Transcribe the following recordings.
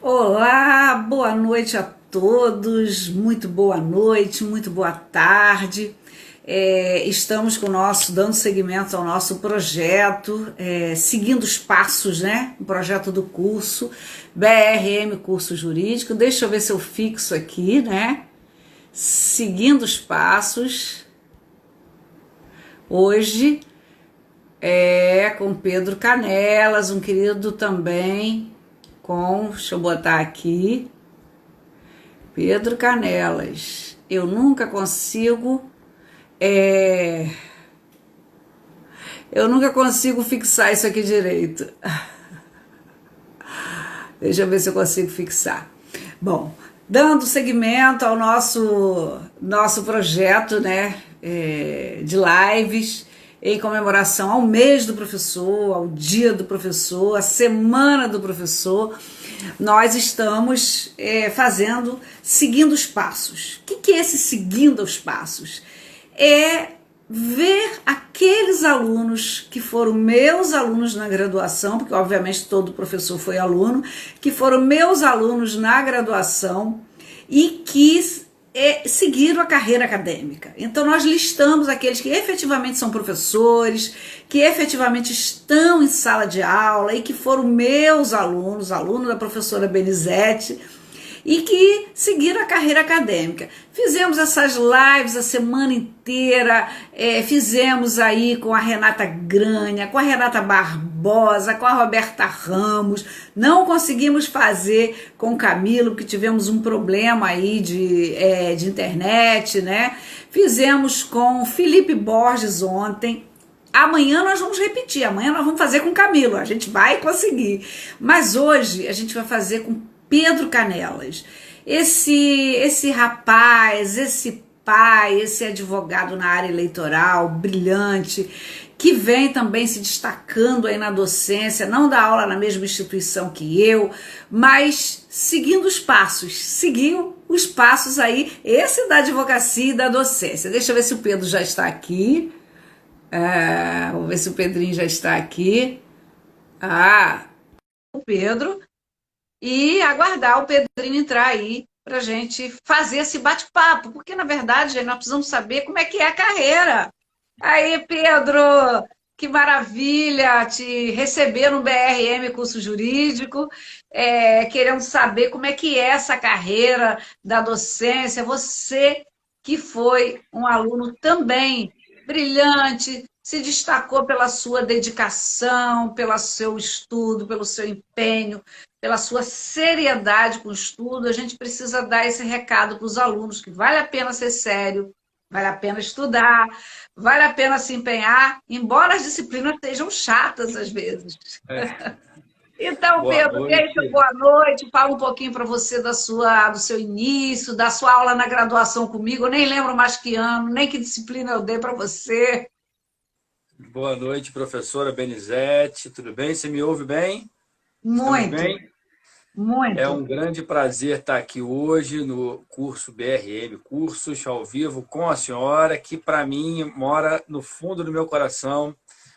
Olá, boa noite a todos, muito boa noite, muito boa tarde. Estamos com dando seguimento ao nosso projeto, seguindo os passos, né? O projeto do curso BRM Curso Jurídico. Deixa eu ver se eu fixo aqui, né? Seguindo os passos. Hoje com Pedro Canelas, um querido também. Deixa eu botar aqui, Pedro Canelas. Eu nunca consigo fixar isso aqui direito. Deixa eu ver se eu consigo fixar. Bom, dando seguimento ao nosso projeto, né, de lives, em comemoração ao mês do professor, ao dia do professor, à semana do professor, nós estamos seguindo os passos. O que é esse seguindo os passos? É ver aqueles alunos que foram meus alunos na graduação, porque obviamente todo professor foi aluno, que foram meus alunos na graduação e que seguiram a carreira acadêmica. Então nós listamos aqueles que efetivamente são professores, que efetivamente estão em sala de aula e que foram meus alunos, aluno da professora Benizete, e que seguiram a carreira acadêmica. Fizemos essas lives a semana inteira, fizemos aí com a Renata Grânia, com a Renata Barbosa, com a Roberta Ramos. Não conseguimos fazer com o Camilo, porque tivemos um problema aí de internet, né? Fizemos com o Felipe Borges ontem. Amanhã nós vamos repetir, amanhã nós vamos fazer com o Camilo, a gente vai conseguir. Mas hoje a gente vai fazer com Pedro Canelas, esse rapaz, esse pai, esse advogado na área eleitoral, brilhante, que vem também se destacando aí na docência, não dá aula na mesma instituição que eu, mas seguiu os passos aí, esse da advocacia e da docência. Deixa eu ver se o Pedro já está aqui. Vou ver se o Pedrinho já está aqui. O Pedro. E aguardar o Pedrinho entrar aí para a gente fazer esse bate-papo, porque na verdade nós precisamos saber como é que é a carreira. Aí, Pedro, que maravilha te receber no BRM Curso Jurídico, querendo saber como é que é essa carreira da docência, você que foi um aluno também brilhante, se destacou pela sua dedicação, pelo seu estudo, pelo seu empenho, pela sua seriedade com o estudo. A gente precisa dar esse recado para os alunos, que vale a pena ser sério, vale a pena estudar, vale a pena se empenhar, embora as disciplinas sejam chatas às vezes. Então, Boa Pedro, noite. deixa boa noite, fala um pouquinho para você do seu início, da sua aula na graduação comigo. Eu nem lembro mais que ano, nem que disciplina eu dei para você. Boa noite, professora Benizete. Tudo bem? Você me ouve bem? Estamos Muito, bem? É muito. um grande prazer estar aqui hoje no curso BRM Cursos, ao vivo com a senhora, que para mim mora no fundo do meu coração.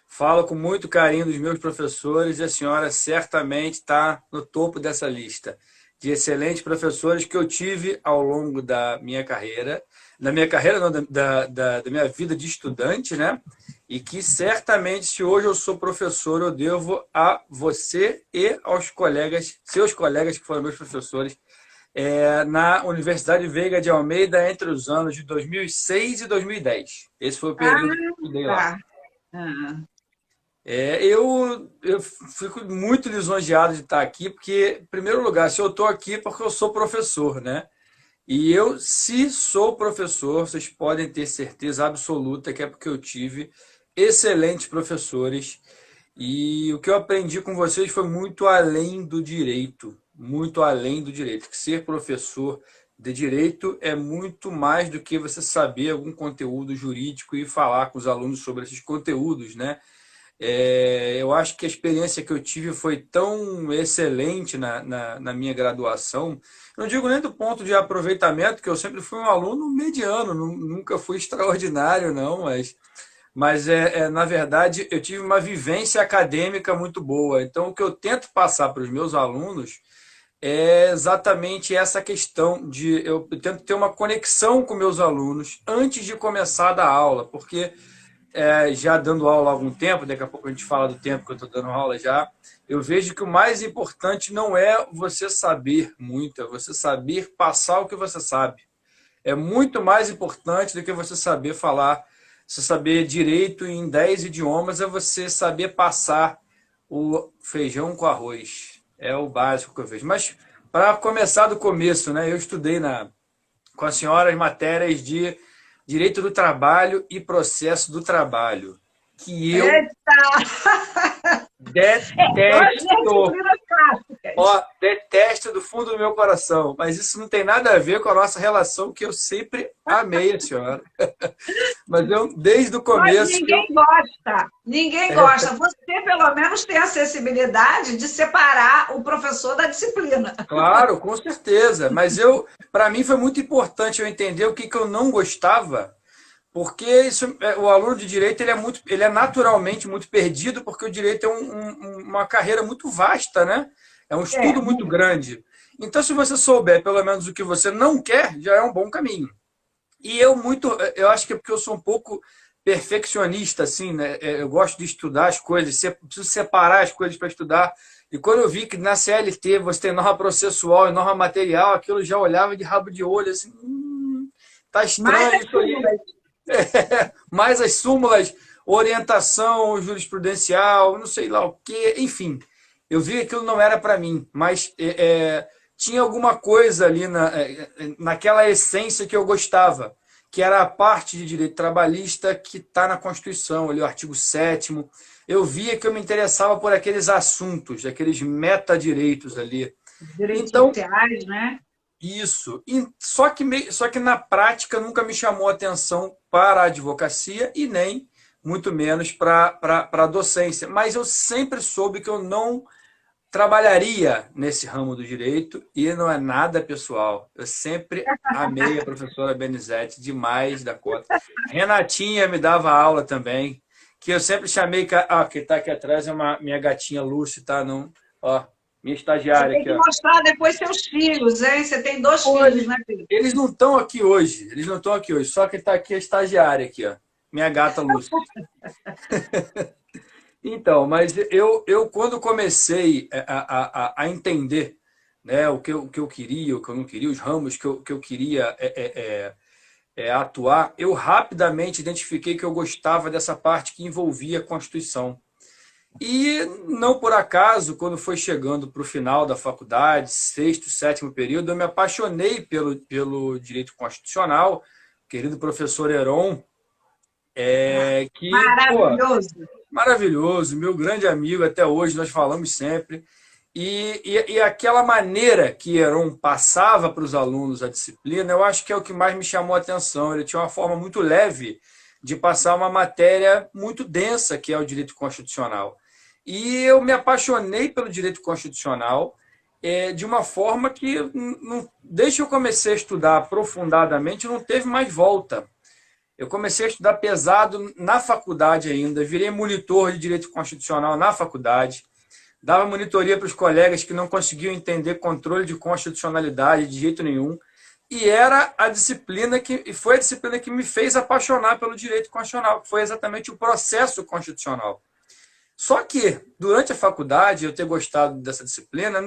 Falo com muito carinho dos meus professores e a senhora certamente está no topo dessa lista de excelentes professores que eu tive ao longo da minha carreira. Da minha carreira, não, da minha vida de estudante, né? E que certamente, se hoje eu sou professor, eu devo a você e aos colegas, seus colegas que foram meus professores, na Universidade Veiga de Almeida entre os anos de 2006 e 2010. Esse foi o período que eu estudei lá. Tá. Ah. Eu fico muito lisonjeado de estar aqui, porque, em primeiro lugar, se eu estou aqui é porque eu sou professor, né? E eu, se sou professor, vocês podem ter certeza absoluta que é porque eu tive excelentes professores e o que eu aprendi com vocês foi muito além do direito, muito além do direito. Que ser professor de direito é muito mais do que você saber algum conteúdo jurídico e falar com os alunos sobre esses conteúdos, né? Eu acho que a experiência que eu tive foi tão excelente na minha graduação. Não digo nem do ponto de aproveitamento, que eu sempre fui um aluno mediano, nunca fui extraordinário, não, mas na verdade, eu tive uma vivência acadêmica muito boa. Então, o que eu tento passar para os meus alunos é exatamente essa questão de eu tento ter uma conexão com meus alunos antes de começar a dar aula, porque já dando aula há algum tempo, daqui a pouco a gente fala do tempo que eu estou dando aula já, eu vejo que o mais importante não é você saber muito, é você saber passar o que você sabe. É muito mais importante do que você saber falar. Você saber direito em 10 idiomas é você saber passar o feijão com arroz. É o básico que eu vejo. Mas para começar do começo, né? Eu estudei com a senhora as matérias de direito do trabalho e processo do trabalho, que eu Eita! Duas detesto. disciplinas clássicas. Ó, detesto do fundo do meu coração, mas isso não tem nada a ver com a nossa relação, que eu sempre amei a senhora. Mas eu, desde o Mas começo, ninguém gosta. Ninguém gosta. Você, pelo menos, tem a sensibilidade de separar o professor da disciplina. claro, com certeza, mas para mim foi muito importante eu entender o que, que eu não gostava, porque o aluno de direito ele é naturalmente muito perdido, porque o direito é uma carreira muito vasta, né? É um É, estudo muito grande. Então, se você souber pelo menos o que você não quer, já é um bom caminho. E eu acho que é porque eu sou um pouco perfeccionista, assim, né? Eu gosto de estudar as coisas, preciso separar as coisas para estudar. E quando eu vi que na CLT você tem norma processual e norma material, aquilo eu já olhava de rabo de olho, assim, tá mas estranho isso aí. Mais as súmulas, orientação jurisprudencial, não sei lá o quê, enfim. Eu vi que aquilo não era para mim, mas tinha alguma coisa ali naquela essência que eu gostava, que era a parte de direito trabalhista que está na Constituição, ali o artigo 7º. Eu via que eu me interessava por aqueles assuntos, aqueles metadireitos ali. direitos Então, sociais, né? isso. Só que na prática nunca me chamou atenção para a advocacia e nem muito menos para a docência. Mas eu sempre soube que eu não trabalharia nesse ramo do direito e não é nada pessoal. Eu sempre amei a professora Benizete demais da conta. Renatinha me dava aula também, que eu sempre chamei. Quem está aqui atrás é minha gatinha Lúcia, tá? Não, ó, minha Você estagiária tem aqui, que ó. mostrar depois seus filhos, hein? Você tem dois filhos, Hoje, né, filho? eles não estão aqui hoje. Eles não estão aqui hoje. Só que está aqui a estagiária aqui, ó. Minha gata Lúcia. Então, mas eu quando comecei a entender, né, o que eu queria, o que eu não queria, os ramos que eu queria atuar, eu rapidamente identifiquei que eu gostava dessa parte que envolvia a Constituição. E não por acaso, quando foi chegando para o final da faculdade, sexto, sétimo período, eu me apaixonei pelo direito constitucional, querido professor Heron, que, pô, Maravilhoso. maravilhoso, meu grande amigo, até hoje nós falamos sempre. E aquela maneira que Heron passava para os alunos a disciplina, eu acho que é o que mais me chamou a atenção. Ele tinha uma forma muito leve de passar uma matéria muito densa, que é o direito constitucional. E eu me apaixonei pelo direito constitucional de uma forma que, desde que eu comecei a estudar aprofundadamente, não teve mais volta. Eu comecei a estudar pesado na faculdade ainda, virei monitor de direito constitucional na faculdade, dava monitoria para os colegas que não conseguiam entender controle de constitucionalidade de jeito nenhum, e era a disciplina e foi a disciplina que me fez apaixonar pelo direito constitucional, que foi exatamente o processo constitucional. Só que, durante a faculdade, eu ter gostado dessa disciplina,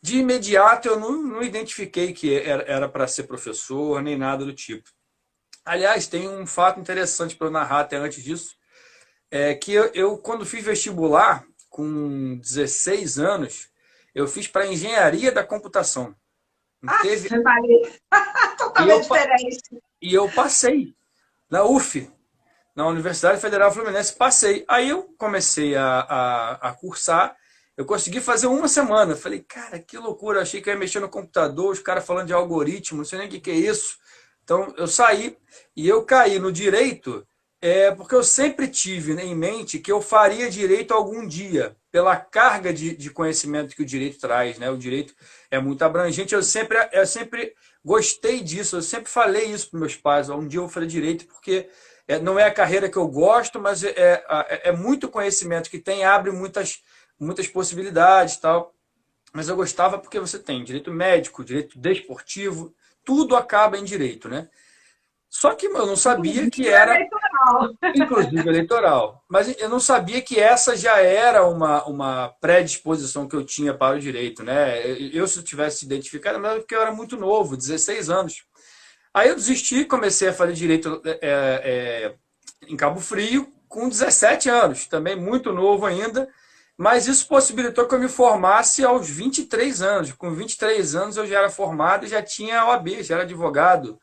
de imediato eu não identifiquei que era para ser professor, nem nada do tipo. Aliás, tem um fato interessante para eu narrar até antes disso, que eu, quando fiz vestibular, com 16 anos, eu fiz para engenharia da computação. Não Ah, teve, Maria. e, eu, Totalmente diferente. e eu passei na UF, na Universidade Federal Fluminense, passei. Aí eu comecei a cursar, eu consegui fazer uma semana. Falei, cara, que loucura, achei que eu ia mexer no computador, os caras falando de algoritmo, não sei nem o que é isso. Então, eu saí e eu caí no direito, porque eu sempre tive em mente que eu faria direito algum dia, pela carga de conhecimento que o direito traz, né? O direito é muito abrangente, eu sempre gostei disso, eu sempre falei isso para meus pais, um dia eu vou fazer direito, porque não é a carreira que eu gosto, mas é muito conhecimento que tem, abre muitas possibilidades e tal. mas eu gostava porque você tem direito médico, direito desportivo, tudo acaba em direito, né? Só que eu não sabia que Inclusive era, eleitoral. inclusive eleitoral, mas eu não sabia que essa já era uma predisposição que eu tinha para o direito, né? Eu, se eu tivesse identificado, mas porque eu era muito novo, 16 anos. Aí eu desisti, comecei a fazer direito em Cabo Frio com 17 anos, também muito novo ainda, mas isso possibilitou que eu me formasse aos 23 anos. Com 23 anos eu já era formado e já tinha OAB, já era advogado.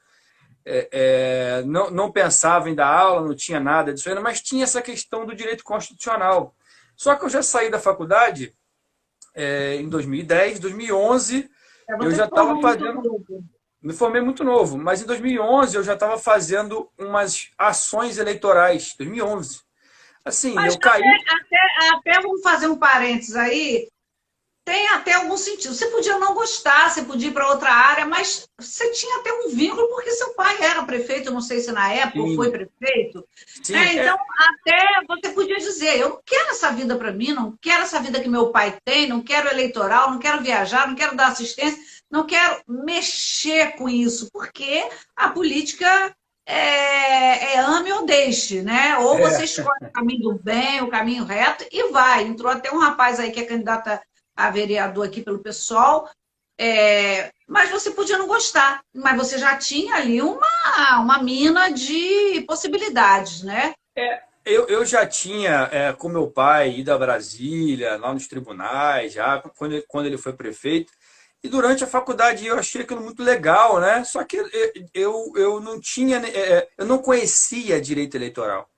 Não pensava em dar aula, não tinha nada disso ainda, mas tinha essa questão do direito constitucional. Só que eu já saí da faculdade em 2010, 2011, eu Você já se estava formou muito fazendo. novo. Me formei muito novo, mas em 2011 eu já estava fazendo umas ações eleitorais. 2011. Assim, Mas eu caí. até vamos fazer um parênteses aí. Tem até algum sentido. Você podia não gostar, você podia ir para outra área, mas você tinha até um vínculo, porque seu pai era prefeito, não sei se na época ou foi Sim, prefeito. sim, Né? Então, até você podia dizer: eu não quero essa vida para mim, não quero essa vida que meu pai tem, não quero eleitoral, não quero viajar, não quero dar assistência, não quero mexer com isso, porque a política é ame ou deixe, né? Ou você é, escolhe o caminho do bem, o caminho reto e vai. Entrou até um rapaz aí que é candidato a vereador aqui pelo pessoal, mas você podia não gostar, mas você já tinha ali uma mina de possibilidades, né? eu já tinha, com meu pai, ido a Brasília, lá nos tribunais, já quando ele foi prefeito. E durante a faculdade eu achei aquilo muito legal, né? Só que eu não tinha, eu não conhecia direito eleitoral.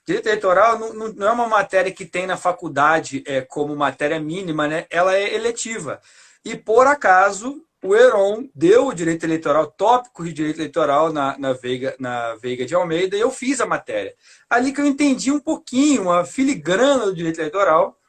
Direito eleitoral não é uma matéria que tem na faculdade como matéria mínima, né? Ela é eletiva. E, por acaso, o Heron deu o direito eleitoral, tópicos de direito eleitoral na Veiga de Almeida, e eu fiz a matéria. Ali que eu entendi um pouquinho, uma filigrana do direito eleitoral,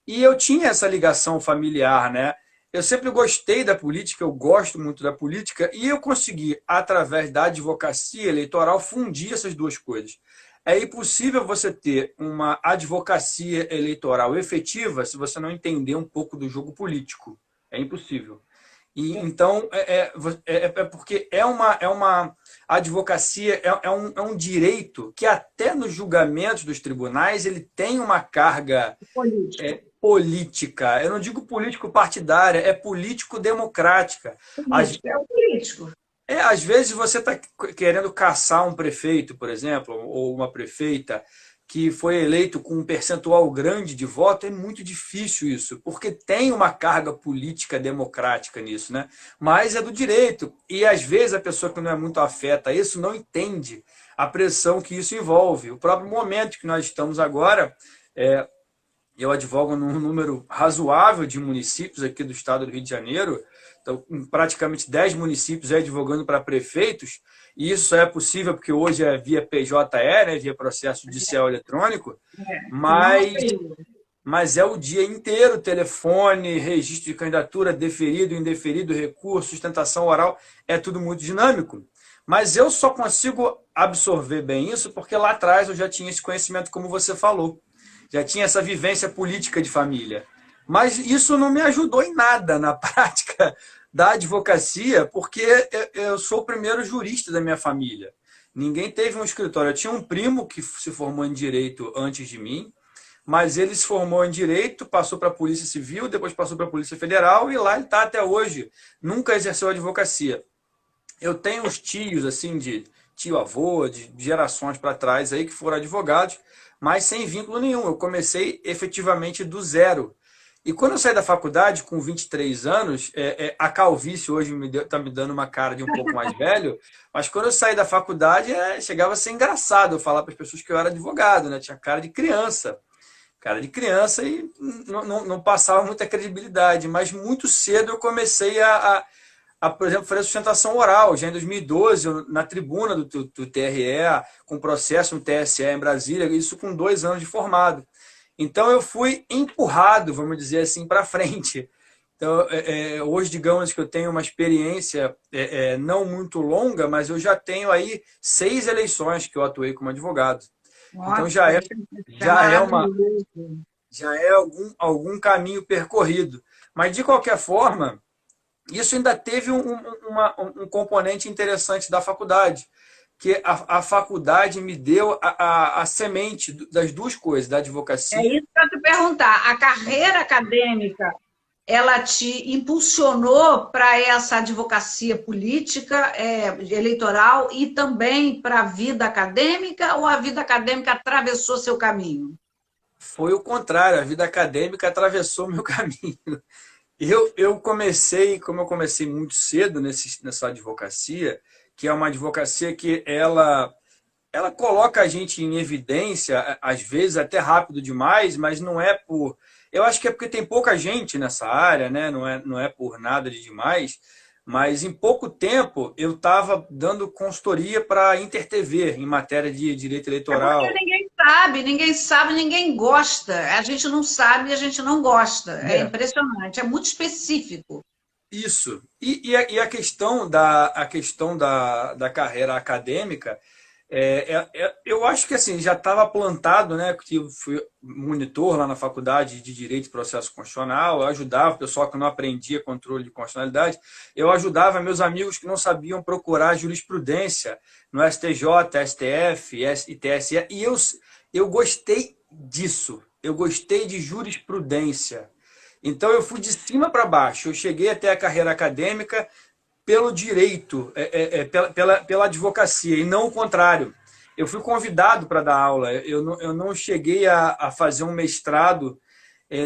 e eu tinha essa ligação familiar, né? Eu sempre gostei da política, eu gosto muito da política, e eu consegui, através da advocacia eleitoral, fundir essas duas coisas. É impossível você ter uma advocacia eleitoral efetiva se você não entender um pouco do jogo político. É impossível. E, então, porque é uma advocacia, é um direito que até nos julgamentos dos tribunais ele tem uma carga Político. política. Eu não digo político partidária, é político democrática. Às, Político, é o político. às vezes você está querendo caçar um prefeito, por exemplo, ou uma prefeita que foi eleito com um percentual grande de voto, é muito difícil isso, porque tem uma carga política democrática nisso, né? Mas é do direito. E às vezes a pessoa que não é muito afeta a isso não entende a pressão que isso envolve. O próprio momento que nós estamos agora, eu advogo num número razoável de municípios aqui do estado do Rio de Janeiro, então, praticamente 10 municípios advogando para prefeitos, e isso só é possível porque hoje é via PJE, né, via processo judicial eletrônico, Senão não mas, teria. mas é o dia inteiro, telefone, registro de candidatura, deferido, indeferido, recurso, sustentação oral, é tudo muito dinâmico. Mas eu só consigo absorver bem isso porque lá atrás eu já tinha esse conhecimento, como você falou. Já tinha essa vivência política de família. Mas isso não me ajudou em nada na prática da advocacia, porque eu sou o primeiro jurista da minha família. Ninguém teve um escritório. Eu tinha um primo que se formou em direito antes de mim, mas ele se formou em direito, passou para a Polícia Civil, depois passou para a Polícia Federal e lá ele está até hoje. Nunca exerceu advocacia. Eu tenho uns tios, assim, de tio-avô, de gerações para trás aí, que foram advogados, mas sem vínculo nenhum. Eu comecei efetivamente do zero. E quando eu saí da faculdade, com 23 anos, a calvície hoje está me dando uma cara de um pouco mais velho, mas quando eu saí da faculdade, chegava a ser engraçado eu falar para as pessoas que eu era advogado, né? Tinha cara de criança e não passava muita credibilidade. Mas muito cedo eu comecei por exemplo, fazer sustentação oral, já em 2012, na tribuna do TRE, com processo no TSE em Brasília, isso com 2 anos de formado. Então, eu fui empurrado, vamos dizer assim, para frente. Então, hoje, digamos que eu tenho uma experiência não muito longa, mas eu já tenho aí 6 eleições que eu atuei como advogado. Então, Nossa, isso é já é uma, maravilhoso. já é algum caminho percorrido. Mas, de qualquer forma, isso ainda teve um componente interessante da faculdade, que a faculdade me deu a semente das duas coisas, da É advocacia. isso que eu ia te perguntar. A carreira acadêmica, ela te impulsionou para essa advocacia política, eleitoral e também para a vida acadêmica, ou a vida acadêmica atravessou seu caminho? Foi o contrário, a vida acadêmica atravessou meu caminho. Eu comecei, como eu comecei muito cedo nessa advocacia, que é uma advocacia que ela coloca a gente em evidência, às vezes até rápido demais, mas não é por. Eu acho que é porque tem pouca gente nessa área, né? Não é por nada de demais, mas em pouco tempo eu estava dando consultoria para a InterTV em matéria de direito É porque eleitoral. ninguém sabe, ninguém gosta. A gente não sabe e a gente não gosta. É É. impressionante, é muito específico. Isso. E a questão da carreira acadêmica, eu acho que assim, já estava plantado, né? Porque eu fui monitor lá na faculdade de Direito e Processo Constitucional, eu ajudava o pessoal que não aprendia controle de constitucionalidade, eu ajudava meus amigos que não sabiam procurar jurisprudência no STJ, STF e TSE, e eu gostei disso, eu gostei de jurisprudência. Então eu fui de cima para baixo. Eu cheguei até a carreira acadêmica pelo direito, pela advocacia, e não o contrário. Eu fui convidado para dar aula. Eu não cheguei a fazer um mestrado.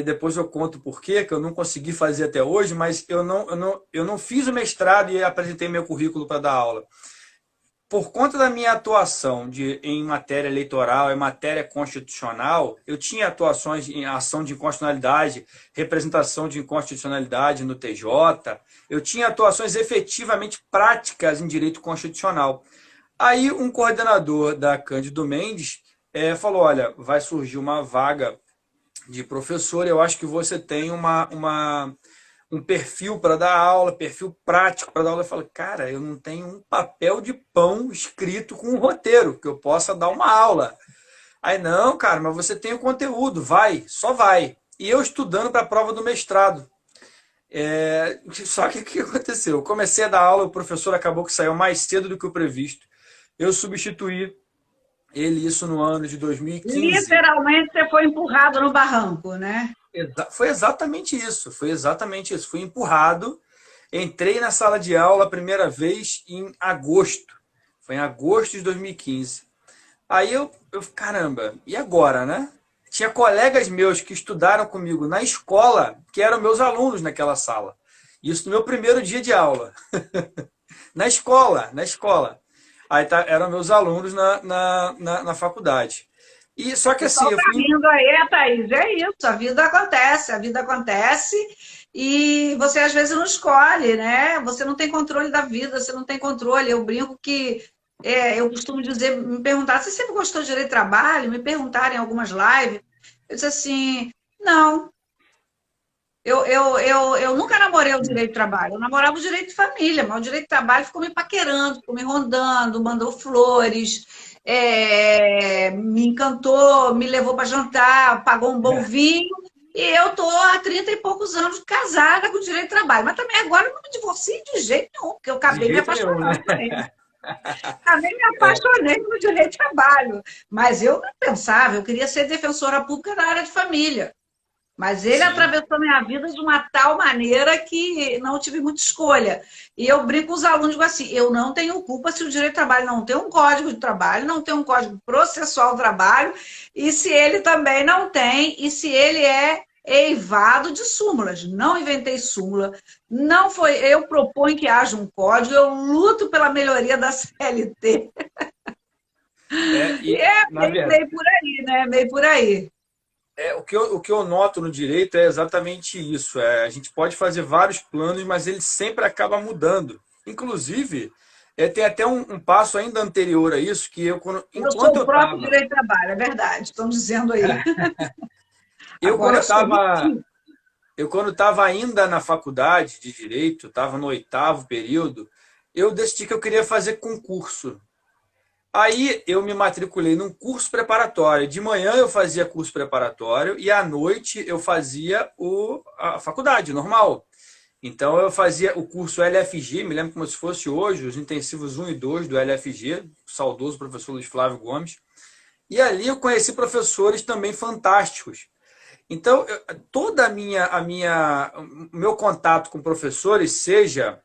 Depois eu conto por quê, que eu não consegui fazer até hoje, mas eu não fiz o mestrado e apresentei meu currículo para dar aula. Por conta da minha atuação em matéria eleitoral, em matéria constitucional, eu tinha atuações em ação de inconstitucionalidade, representação de inconstitucionalidade no TJ, eu tinha atuações efetivamente práticas em direito constitucional. Aí um coordenador da Cândido Mendes falou, olha, vai surgir uma vaga de professor, eu acho que você tem um perfil para dar aula, perfil prático para dar aula. Eu falo, cara, eu não tenho um papel de pão escrito com um roteiro que eu possa dar uma aula. Aí, não, cara, mas você tem o conteúdo, vai, só vai. E eu estudando para a prova do mestrado. Só que o que aconteceu? Eu comecei a dar aula, o professor acabou que saiu mais cedo do que o previsto. Eu substituí ele isso no ano de 2015. Literalmente você foi empurrado no barranco, né? Foi exatamente isso, foi exatamente isso. Fui empurrado, entrei na sala de aula a primeira vez em agosto. Foi em agosto de 2015. Aí caramba, e agora, né? Tinha colegas meus que estudaram comigo na escola, que eram meus alunos naquela sala. Isso no meu primeiro dia de aula. Na escola, na escola. Aí eram meus alunos na faculdade. E só O que assim, pessoal eu tá fui. rindo aí, Thaís, é isso, a vida acontece e você às vezes não escolhe, né? Você não tem controle da vida, você não tem controle. Eu brinco que, eu costumo dizer, me perguntar, você sempre gostou de direito de trabalho? Me perguntaram em algumas lives. Eu disse assim, não, eu nunca namorei o direito de trabalho, eu namorava o direito de família, mas o direito de trabalho ficou me paquerando, ficou me rondando, mandou flores, me encantou, me levou para jantar, pagou um bom vinho, e eu estou há 30 e poucos anos casada com o direito de trabalho. Mas também agora eu não me divorcio de jeito nenhum, porque eu De acabei me jeito nenhum, né? apaixonando por ele. Também me apaixonei pelo direito de trabalho. Mas eu não pensava, eu queria ser defensora pública da área de família. Mas ele Sim. atravessou minha vida de uma tal maneira que não tive muita escolha. E eu brinco com os alunos, digo assim, eu não tenho culpa se o direito de trabalho não tem um código de trabalho, não tem um código processual do trabalho, e se ele também não tem, e se ele é eivado de súmulas. Não inventei súmula, não foi, eu proponho que haja um código, eu luto pela melhoria da CLT. E E, é na verdade, meio por aí, né? Meio por aí. o que eu noto no direito é exatamente isso. A gente pode fazer vários planos, mas ele sempre acaba mudando. Inclusive, tem até um passo ainda anterior a isso, que Eu sou enquanto o eu próprio estava direito de trabalho, é verdade, estão dizendo aí. eu Agora quando eu sou estava 25. eu quando estava ainda na faculdade de direito, estava no oitavo período, eu decidi que eu queria fazer concurso. Aí eu me matriculei num curso preparatório. De manhã eu fazia curso preparatório e à noite eu fazia a faculdade normal. Então eu fazia o curso LFG, me lembro como se fosse hoje, os intensivos 1 e 2 do LFG, o saudoso professor Luiz Flávio Gomes. E ali eu conheci professores também fantásticos. Então, toda o meu contato com professores, seja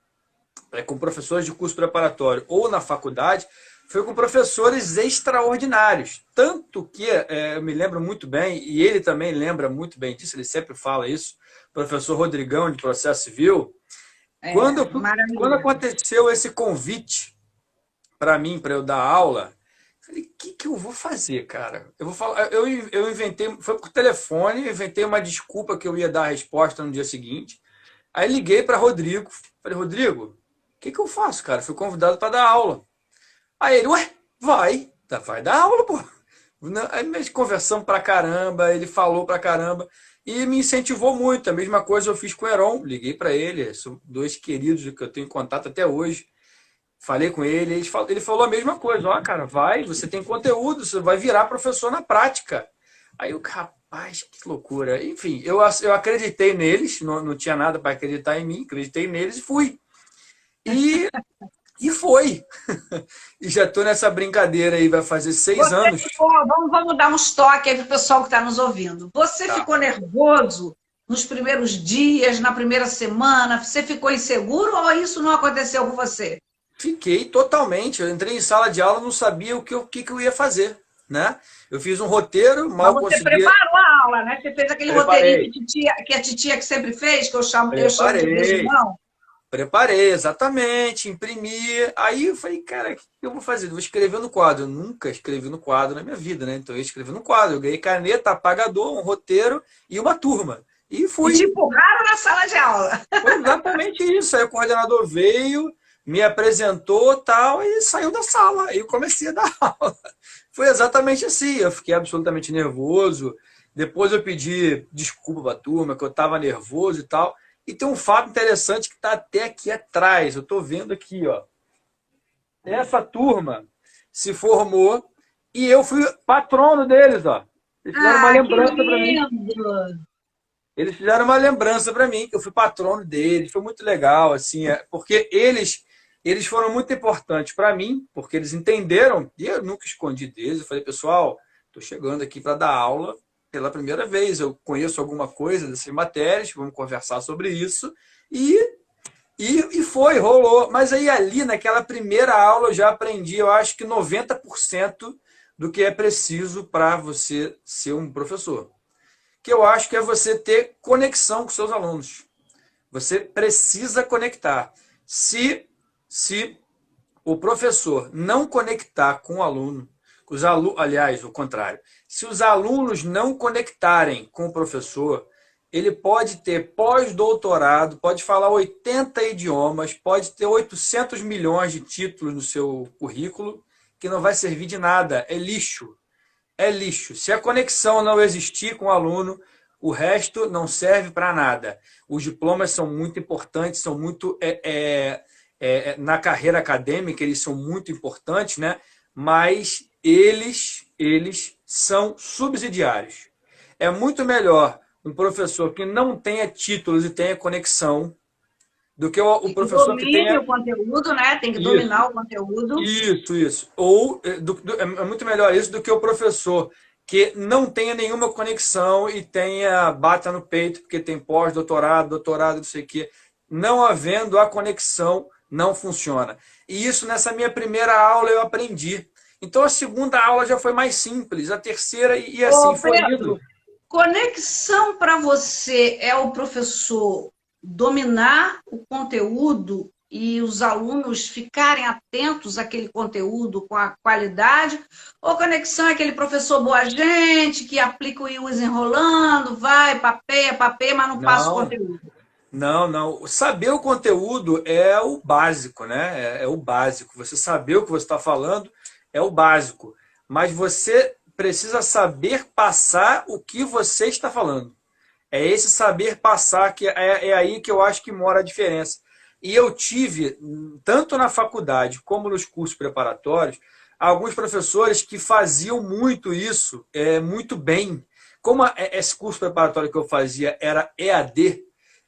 com professores de curso preparatório ou na faculdade, foi com professores extraordinários. Tanto que eu me lembro muito bem, e ele também lembra muito bem disso, ele sempre fala isso, o professor Rodrigão, de Processo Civil. Quando aconteceu esse convite para mim, para eu dar aula, falei, o que eu vou fazer, cara? Eu vou falar, eu inventei, foi por telefone, inventei uma desculpa que eu ia dar a resposta no dia seguinte. Aí liguei para Rodrigo, falei, Rodrigo, o que eu faço, cara? Fui convidado para dar aula. Aí ele, ué, vai dar aula, pô. Aí nós conversamos pra caramba, ele falou pra caramba e me incentivou muito. A mesma coisa eu fiz com o Heron, liguei para ele, são dois queridos que eu tenho contato até hoje. Falei com ele, ele falou a mesma coisa. Ó, cara, vai, você tem conteúdo, você vai virar professor na prática. Aí eu, rapaz, que loucura. Enfim, eu acreditei neles, não tinha nada para acreditar em mim, acreditei neles e fui. E foi. E já estou nessa brincadeira aí, vai fazer 6 anos. Vamos dar uns toques aí para o pessoal que está nos ouvindo. Você ficou nervoso nos primeiros dias, na primeira semana? Você ficou inseguro ou isso não aconteceu com você? Fiquei totalmente. Eu entrei em sala de aula, não sabia o que eu ia fazer, né? Eu fiz um roteiro, mal Mas você conseguia... preparou a aula, né? Você fez aquele roteirinho que a titia que sempre fez, que eu chamo de resumão. Preparei, exatamente, imprimi. Aí eu falei, cara, o que eu vou fazer? Eu vou escrever no quadro. Eu nunca escrevi no quadro na minha vida, né? Então eu escrevi no quadro. Eu ganhei caneta, apagador, um roteiro e uma turma. E fui. E te empurraram na sala de aula. Foi exatamente isso. Aí o coordenador veio, me apresentou tal, e saiu da sala. Aí eu comecei a dar aula. Foi exatamente assim. Eu fiquei absolutamente nervoso. Depois eu pedi desculpa para a turma, que eu estava nervoso e tal. E tem um fato interessante que está até aqui atrás. Eu estou vendo aqui, ó. Essa turma se formou e eu fui patrono deles, ó. Eles fizeram uma lembrança para mim. Eles fizeram uma lembrança para mim, que eu fui patrono deles. Foi muito legal, assim, porque eles foram muito importantes para mim, porque eles entenderam, e eu nunca escondi deles. Eu falei, pessoal, estou chegando aqui para dar aula pela primeira vez, eu conheço alguma coisa dessas matérias, vamos conversar sobre isso, e rolou. Mas aí ali, naquela primeira aula, eu já aprendi, eu acho que 90% do que é preciso para você ser um professor. Que eu acho que é você ter conexão com seus alunos. Você precisa conectar. Se o professor não conectar com o aluno, aliás, o contrário, se os alunos não conectarem com o professor, ele pode ter pós-doutorado, pode falar 80 idiomas, pode ter 800 milhões de títulos no seu currículo, que não vai servir de nada, é lixo. É lixo. Se a conexão não existir com o aluno, o resto não serve para nada. Os diplomas são muito importantes, são muito... na carreira acadêmica, eles são muito importantes, né? Mas eles são subsidiários. É muito melhor um professor que não tenha títulos e tenha conexão do que o professor que tenha... o conteúdo, né? Tem que dominar o conteúdo. Isso. Ou é muito melhor isso do que o professor que não tenha nenhuma conexão e bata no peito porque tem pós-doutorado, doutorado, não sei o quê. Não havendo a conexão, não funciona. E isso nessa minha primeira aula eu aprendi. Então a segunda aula já foi mais simples, a terceira e assim foi indo. Conexão para você é o professor dominar o conteúdo e os alunos ficarem atentos àquele conteúdo com a qualidade, ou conexão é aquele professor boa gente que aplica o IUS enrolando, vai, papeia, mas não passa o conteúdo? Não. Saber o conteúdo é o básico, né? É o básico. Você saber o que você está falando é o básico. Mas você precisa saber passar o que você está falando. É esse saber passar que é aí que eu acho que mora a diferença. E eu tive, tanto na faculdade como nos cursos preparatórios, alguns professores que faziam muito isso, muito bem. Como esse curso preparatório que eu fazia era EAD,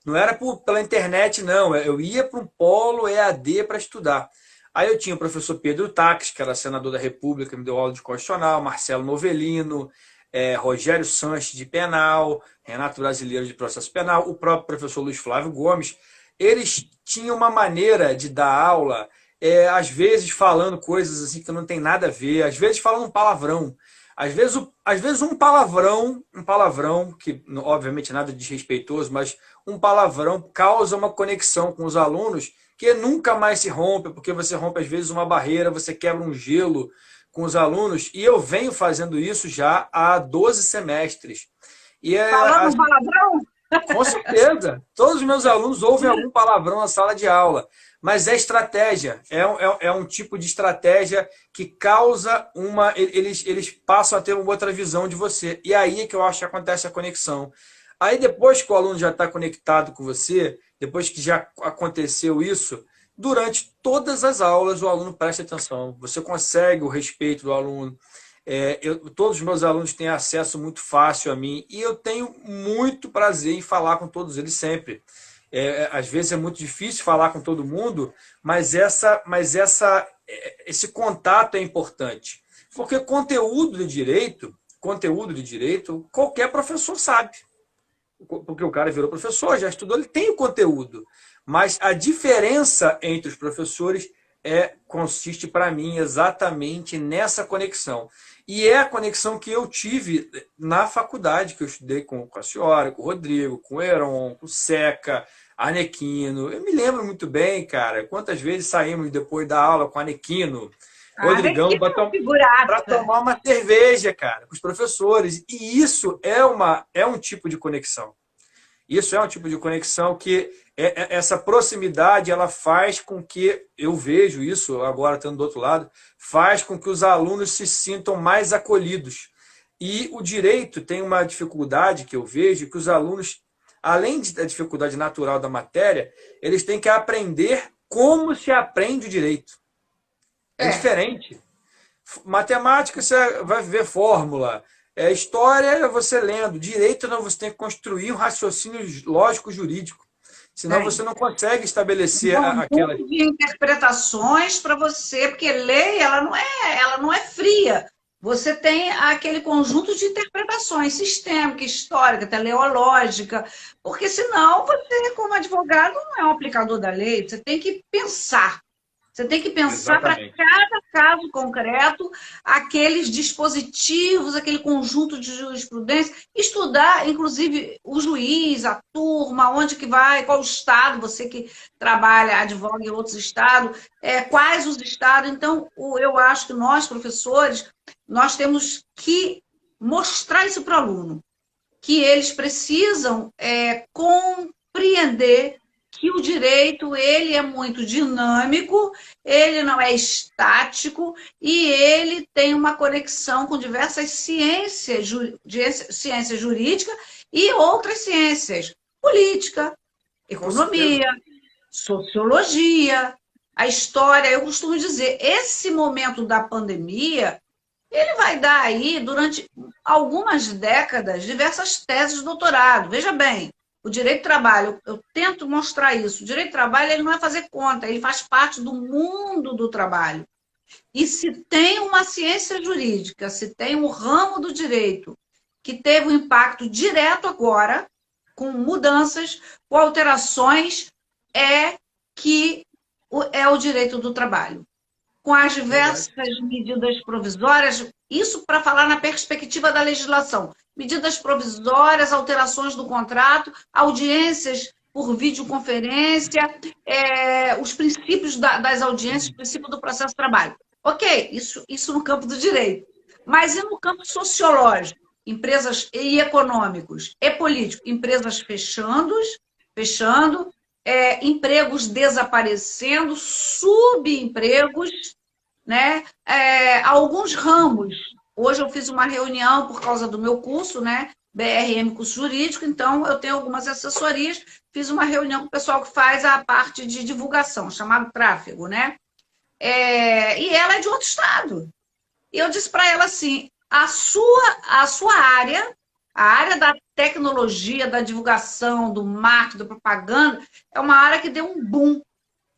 não era pela internet, não. Eu ia para um polo EAD para estudar. Aí eu tinha o professor Pedro Taques, que era senador da República, me deu aula de constitucional, Marcelo Novelino, Rogério Sanches de penal, Renato Brasileiro de processo penal, o próprio professor Luiz Flávio Gomes. Eles tinham uma maneira de dar aula, às vezes falando coisas assim que não tem nada a ver, às vezes falando um palavrão. Às vezes um palavrão, que obviamente nada desrespeitoso, mas um palavrão causa uma conexão com os alunos que nunca mais se rompe, porque você rompe às vezes uma barreira, você quebra um gelo com os alunos, e eu venho fazendo isso já há 12 semestres. E Falando palavrão? com certeza, todos os meus alunos ouvem algum palavrão na sala de aula, mas é estratégia, é um tipo de estratégia que causa uma... Eles passam a ter uma outra visão de você, e aí é que eu acho que acontece a conexão. Aí depois que o aluno já está conectado com você, depois que já aconteceu isso, durante todas as aulas o aluno presta atenção, você consegue o respeito do aluno. Todos os meus alunos têm acesso muito fácil a mim e eu tenho muito prazer em falar com todos eles sempre. Às vezes é muito difícil falar com todo mundo, mas esse contato é importante. Porque conteúdo de direito, qualquer professor sabe. Porque o cara virou professor, já estudou, ele tem o conteúdo. Mas a diferença entre os professores consiste, para mim, exatamente nessa conexão. E é a conexão que eu tive na faculdade, que eu estudei com a senhora, com o Rodrigo, com o Heron, com o Seca, Anequino. Eu me lembro muito bem, cara, quantas vezes saímos depois da aula com Anequino, Rodrigão, para tomar uma cerveja, cara, com os professores. E isso é um tipo de conexão. Isso é um tipo de conexão que essa proximidade ela faz com que, eu vejo isso agora estando do outro lado, faz com que os alunos se sintam mais acolhidos. E o direito tem uma dificuldade que eu vejo, que os alunos, além da dificuldade natural da matéria, eles têm que aprender como se aprende o direito. É diferente. Matemática, você vai ver fórmula. História, você lendo. Direito, não, você tem que construir um raciocínio lógico-jurídico. Senão você não consegue estabelecer aquela... de interpretações para você, porque lei ela não é fria. Você tem aquele conjunto de interpretações sistêmica, histórica, teleológica, porque senão você, como advogado, não é um aplicador da lei. Você tem que pensar. Você tem que pensar para cada caso concreto, aqueles dispositivos, aquele conjunto de jurisprudência, estudar, inclusive, o juiz, a turma, onde que vai, qual o estado, você que trabalha, advoga em outros estados, quais os estados. Então, eu acho que nós, professores, nós temos que mostrar isso para o aluno, que eles precisam compreender que o direito ele é muito dinâmico, ele não é estático e ele tem uma conexão com diversas ciências, ciência jurídica e outras ciências, política, economia, sociologia, a história. Eu costumo dizer, esse momento da pandemia, ele vai dar aí, durante algumas décadas, diversas teses de doutorado. Veja bem, o direito do trabalho, eu tento mostrar isso. O direito do trabalho ele não é fazer conta, ele faz parte do mundo do trabalho. E se tem uma ciência jurídica, se tem um ramo do direito que teve um impacto direto agora, com mudanças, com alterações, é o direito do trabalho. Com as diversas medidas provisórias, isso para falar na perspectiva da legislação. Medidas provisórias, alterações do contrato, audiências por videoconferência, os princípios das audiências, o princípio do processo de trabalho. Ok, isso no campo do direito. Mas e no campo sociológico, empresas e econômicos e políticos? Empresas fechando, empregos desaparecendo, subempregos, né? Alguns ramos. Hoje eu fiz uma reunião por causa do meu curso, né? BRM, curso jurídico, então eu tenho algumas assessorias, fiz uma reunião com o pessoal que faz a parte de divulgação, chamado tráfego, né? E ela é de outro estado. E eu disse para ela assim: a sua área, a área da tecnologia, da divulgação, do marketing, da propaganda, é uma área que deu um boom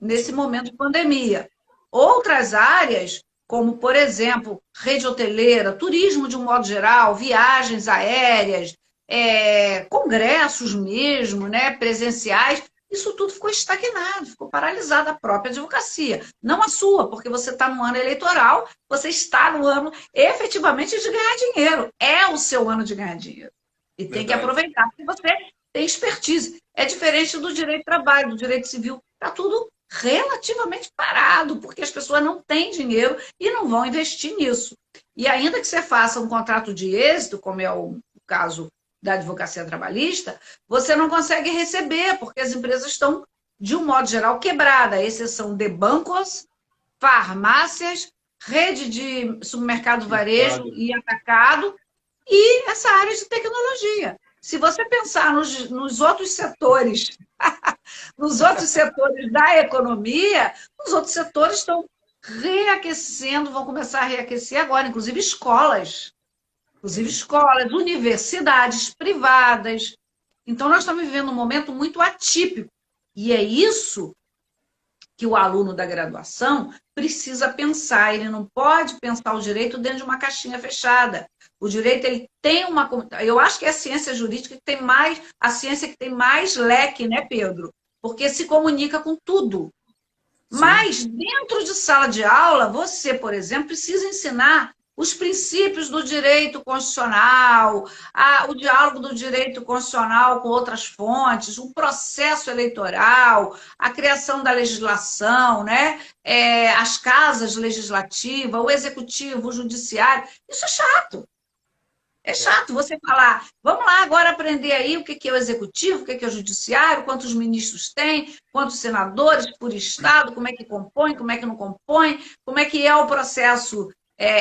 nesse Sim, momento de pandemia. Outras áreas, como, por exemplo, rede hoteleira, turismo de um modo geral, viagens aéreas, congressos mesmo, né, presenciais, isso tudo ficou estagnado, ficou paralisado a própria advocacia. Não a sua, porque você está no ano eleitoral, você está no ano efetivamente de ganhar dinheiro. É o seu ano de ganhar dinheiro. E tem que verdade. aproveitar, porque você tem expertise. É diferente do direito de trabalho, do direito civil. Está tudo relativamente parado, porque as pessoas não têm dinheiro e não vão investir nisso. E ainda que você faça um contrato de êxito, como é o caso da advocacia trabalhista, você não consegue receber, porque as empresas estão, de um modo geral, quebradas, à exceção de bancos, farmácias, rede de supermercado varejo Mercado. e atacado, e essa área de tecnologia. Se você pensar nos outros setores, nos outros setores da economia, os outros setores estão reaquecendo, vão começar a reaquecer agora, inclusive Sim, escolas, universidades privadas. Então, nós estamos vivendo um momento muito atípico. E é isso que o aluno da graduação precisa pensar. Ele não pode pensar o direito dentro de uma caixinha fechada. O direito ele tem uma. Eu acho que é a ciência jurídica que tem mais, a ciência que tem mais leque, né, Pedro? Porque se comunica com tudo. sim, Mas dentro de sala de aula, você, por exemplo, precisa ensinar os princípios do direito constitucional, o diálogo do direito constitucional com outras fontes, o processo eleitoral, a criação da legislação, né? As casas legislativas, o executivo, o judiciário. Isso é chato. É é, chato você falar, vamos lá agora aprender aí o que é o executivo, o que é o judiciário, quantos ministros tem, quantos senadores por estado, como é que compõe, como é que não compõe, como é que é o processo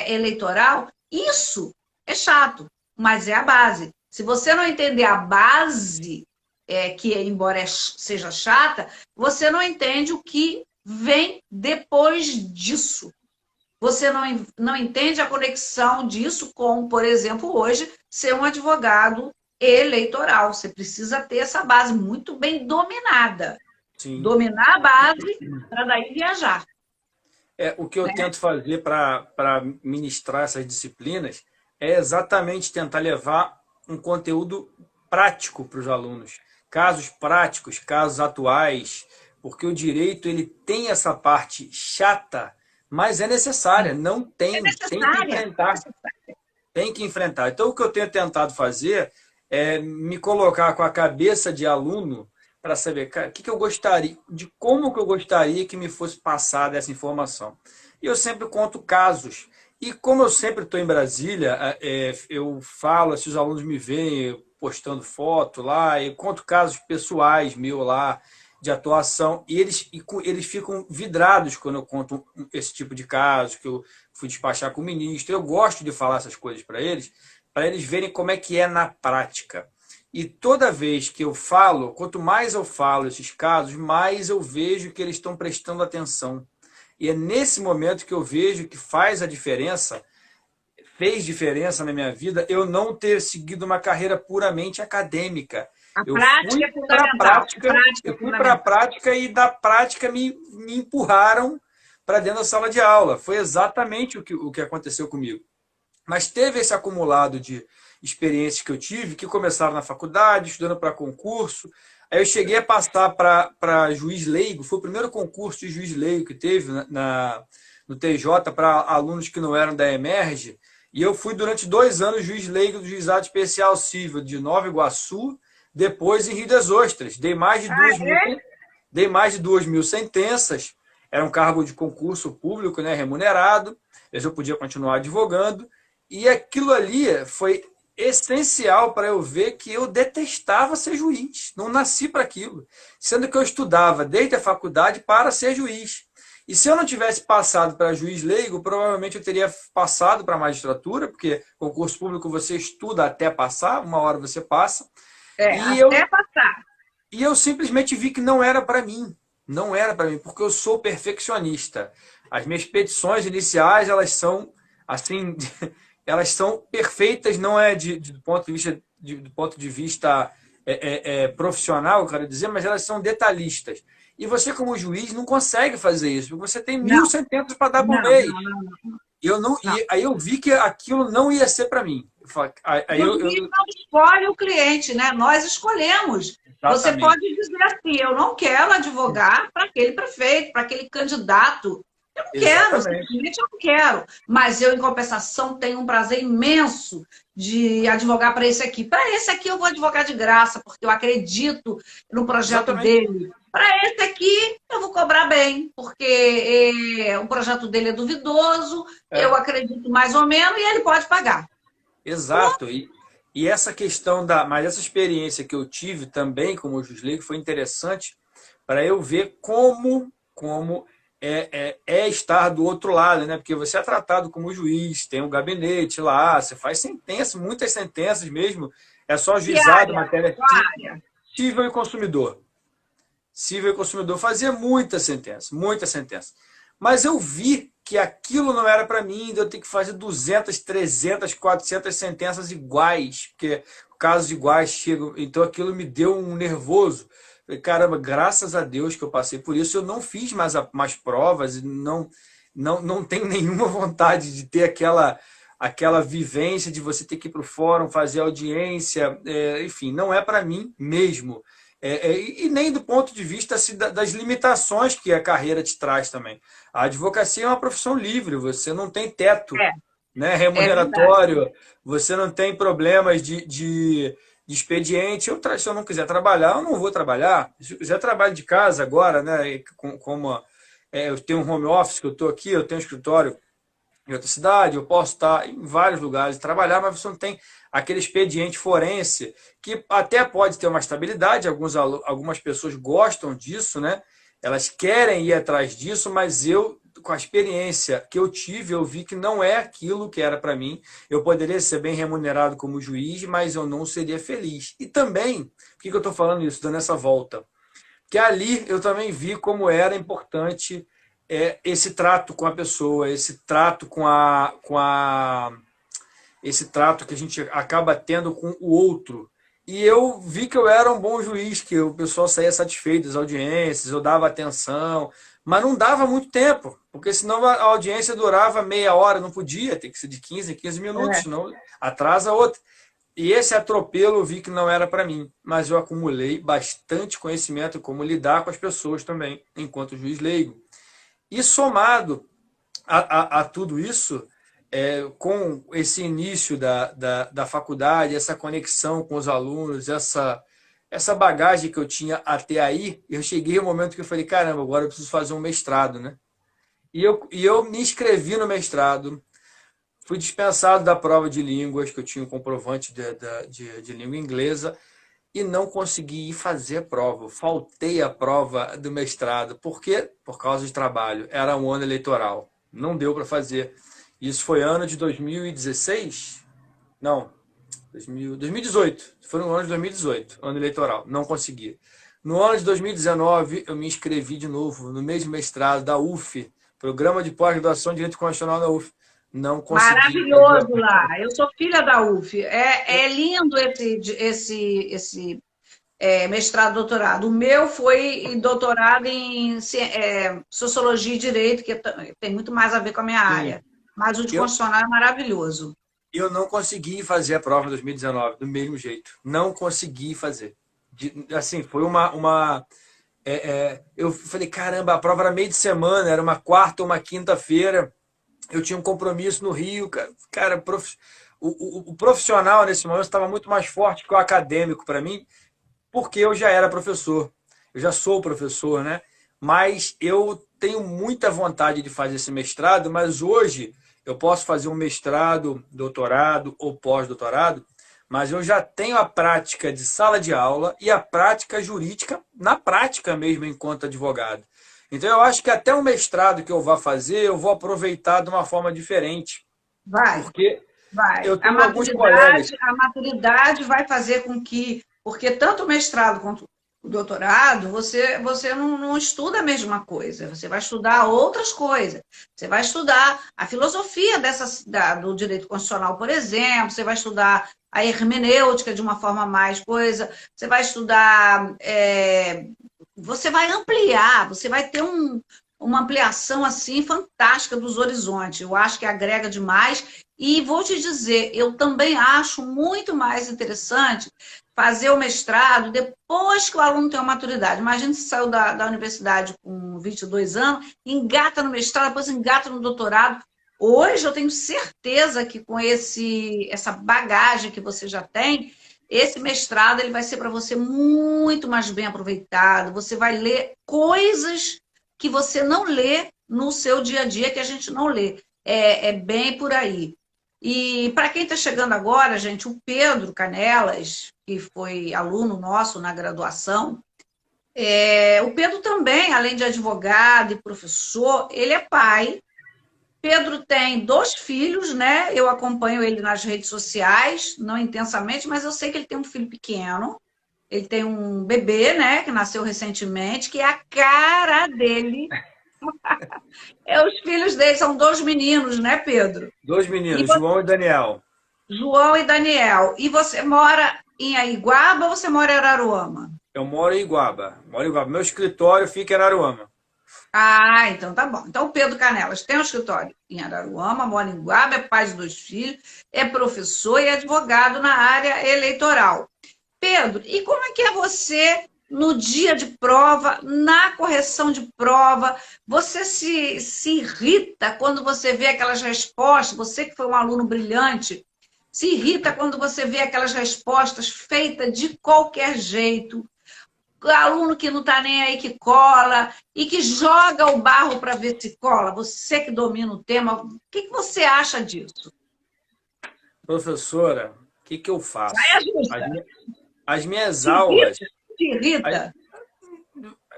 eleitoral. Isso é chato, mas é a base. Se você não entender a base, que embora seja chata, você não entende o que vem depois disso. Você não entende a conexão disso com, por exemplo, hoje, ser um advogado eleitoral. Você precisa ter essa base muito bem dominada. sim. Dominar a base para daí viajar. O que eu Né? tento fazer para ministrar essas disciplinas é exatamente tentar levar um conteúdo prático para os alunos. Casos práticos, casos atuais, porque o direito ele tem essa parte chata, mas é necessária. Não É tem que necessária. enfrentar. Tem que enfrentar. Então, o que eu tenho tentado fazer é me colocar com a cabeça de aluno para saber, cara, o que eu gostaria, de como que eu gostaria que me fosse passada essa informação. E eu sempre conto casos. E como eu sempre estou em Brasília, eu falo, se os alunos me veem postando foto lá, eu conto casos pessoais meus lá, de atuação, eles ficam vidrados quando eu conto esse tipo de caso, que eu fui despachar com o ministro. Eu gosto de falar essas coisas para eles verem como é que é na prática. E toda vez que eu falo, quanto mais eu falo esses casos, mais eu vejo que eles estão prestando atenção. E é nesse momento que eu vejo que faz a diferença, fez diferença na minha vida, eu não ter seguido uma carreira puramente acadêmica. A prática é fundamental. A prática é Eu fui para a fundamental. prática e da prática me empurraram para dentro da sala de aula. Foi exatamente o que aconteceu comigo. Mas teve esse acumulado de experiências que eu tive, que começaram na faculdade, estudando para concurso. Aí eu cheguei a passar para juiz leigo, foi o primeiro concurso de juiz leigo que teve no TJ para alunos que não eram da Emerge. E eu fui durante 2 anos juiz leigo do Juizado Especial Civil de Nova Iguaçu, depois em Rio das Ostras. Dei mais de 2.000 sentenças, era um cargo de concurso público, né, remunerado, eu podia continuar advogando, e aquilo ali foi essencial para eu ver que eu detestava ser juiz, não nasci para aquilo, sendo que eu estudava desde a faculdade para ser juiz. E se eu não tivesse passado para juiz leigo, provavelmente eu teria passado para a magistratura, porque concurso público você estuda até passar, uma hora você passa, e Até passar. eu simplesmente vi que não era para mim. Não era para mim, porque eu sou perfeccionista. As minhas petições iniciais, elas são assim, elas são perfeitas, não é do ponto de vista, do ponto de vista profissional, eu quero dizer, mas elas são detalhistas. E você, como juiz, não consegue fazer isso, porque você tem mil Não, sentenças para dar por não, mês. não, não, Eu não, não. e aí eu vi que aquilo não ia ser para mim. Aí E o juiz não escolhe o cliente, né? Nós escolhemos. Você pode exatamente, dizer assim: eu não quero advogar para aquele prefeito, para aquele candidato. Eu não quero, exatamente, simplesmente eu não quero. Mas eu, em compensação, tenho um prazer imenso de advogar para esse aqui. Para esse aqui eu vou advogar de graça, porque eu acredito no projeto exatamente. dele. Para esse aqui eu vou cobrar bem, porque o projeto dele é duvidoso, eu É. acredito mais ou menos e ele pode pagar. Exato. E essa questão mas essa experiência que eu tive também como juiz leigo foi interessante para eu ver como é estar do outro lado, né? Porque você é tratado como juiz, tem um gabinete lá, você faz sentenças, muitas sentenças mesmo, é só Que juizado, área? matéria Qual área? civil e consumidor. Civil e consumidor fazia muita sentença, muita sentença. Mas eu vi que aquilo não era para mim, de eu ter que fazer 200, 300, 400 sentenças iguais, porque casos iguais chegam. Então aquilo me deu um nervoso. Falei, caramba, graças a Deus que eu passei por isso, eu não fiz mais provas e não tenho nenhuma vontade de ter aquela vivência de você ter que ir para o fórum, fazer audiência, enfim, não é para mim mesmo. E nem do ponto de vista assim, das limitações que a carreira te traz também. A advocacia é uma profissão livre, você não tem teto, né, É verdade. remuneratório, você não tem problemas de expediente. Se eu não quiser trabalhar, eu não vou trabalhar. Se eu quiser trabalho de casa agora, né, como eu tenho um home office, que eu estou aqui, eu tenho um escritório em outra cidade, eu posso estar em vários lugares trabalhar, mas você não tem aquele expediente forense que até pode ter uma estabilidade, algumas pessoas gostam disso, né? Elas querem ir atrás disso, mas eu, com a experiência que eu tive, eu vi que não é aquilo que era para mim. Eu poderia ser bem remunerado como juiz, mas eu não seria feliz. E também, por que eu estou falando isso, dando essa volta? Que ali eu também vi como era importante esse trato com a pessoa, esse trato esse trato que a gente acaba tendo com o outro. E eu vi que eu era um bom juiz, que o pessoal saía satisfeito das audiências, eu dava atenção, mas não dava muito tempo, porque senão a audiência durava meia hora, não podia, tem que ser de 15 em 15 minutos, É. senão atrasa outra. E esse atropelo eu vi que não era para mim, mas eu acumulei bastante conhecimento como lidar com as pessoas também, enquanto juiz leigo. E somado a tudo isso, com esse início da faculdade, essa conexão com os alunos, essa bagagem que eu tinha até aí, eu cheguei ao momento que eu falei, caramba, agora eu preciso fazer um mestrado, né? E eu me inscrevi no mestrado, fui dispensado da prova de línguas, que eu tinha um comprovante de língua inglesa, e não consegui ir fazer a prova. Faltei a prova do mestrado. Por quê? Por causa de trabalho. Era um ano eleitoral. Não deu para fazer. Isso foi ano de 2016? Não, 2018. Foi no ano de 2018, ano eleitoral. Não consegui. No ano de 2019, eu me inscrevi de novo no mesmo mestrado da UF, Programa de Pós-Graduação em Direito Constitucional da UF. Não consegui fazer a Maravilhoso lá. Eu sou filha da UF. É lindo esse mestrado, doutorado. O meu foi doutorado em Sociologia e Direito, que tem muito mais a ver com a minha Sim. área. Mas o de Eu, constitucional é maravilhoso. eu não consegui fazer a prova em 2019 do mesmo jeito. Não consegui fazer. Assim, foi eu falei, caramba, a prova era meio de semana, era uma quarta ou uma quinta-feira. Eu tinha um compromisso no Rio. Cara, o profissional nesse momento estava muito mais forte que o acadêmico para mim, porque eu já era professor. Eu já sou professor, né? Mas eu tenho muita vontade de fazer esse mestrado, mas hoje eu posso fazer um mestrado, doutorado ou pós-doutorado, mas eu já tenho a prática de sala de aula e a prática jurídica na prática mesmo enquanto advogado. Então eu acho que até o mestrado que eu vá fazer, eu vou aproveitar de uma forma diferente, Vai. porque Vai. eu tenho alguns colegas. A maturidade vai fazer com que, porque tanto o mestrado quanto o doutorado, você não estuda a mesma coisa, você vai estudar outras coisas. Você vai estudar a filosofia do direito constitucional, por exemplo, você vai estudar a hermenêutica de uma forma mais coisa, você vai estudar, você vai ampliar, você vai ter uma ampliação assim fantástica dos horizontes. Eu acho que agrega demais. E vou te dizer, eu também acho muito mais interessante fazer o mestrado depois que o aluno tem uma maturidade. Imagina se saiu da universidade com 22 anos, engata no mestrado, depois engata no doutorado. Hoje eu tenho certeza que com essa bagagem que você já tem, esse mestrado ele vai ser para você muito mais bem aproveitado. Você vai ler coisas que você não lê no seu dia a dia, que a gente não lê. É bem por aí. E para quem está chegando agora, gente, o Pedro Canelas, que foi aluno nosso na graduação, o Pedro também, além de advogado e professor, ele é pai. Pedro tem 2 filhos, né? Eu acompanho ele nas redes sociais, não intensamente, mas eu sei que ele tem um filho pequeno. Ele tem um bebê, né, que nasceu recentemente, que é a cara dele. Os filhos dele são 2 meninos, né, Pedro? 2 E meninos, João e Daniel. João e Daniel. E você mora em Aiguaba ou você mora em Araruama? Eu moro em Iguaba. Meu escritório fica em Araruama. Ah, então tá bom. Então o Pedro Canelas tem um escritório em Araruama, mora em Iguaba, é pai de 2 filhos, é professor e advogado na área eleitoral. Pedro, e como é que é você no dia de prova, na correção de prova? Você se irrita quando você vê aquelas respostas? Você que foi um aluno brilhante, se irrita quando você vê aquelas respostas feitas de qualquer jeito? Aluno que não está nem aí, que cola, e que joga o barro para ver se cola. Você que domina o tema, o que você acha disso? Professora, o que eu faço? Saia justa. As minhas aulas... Te irrita?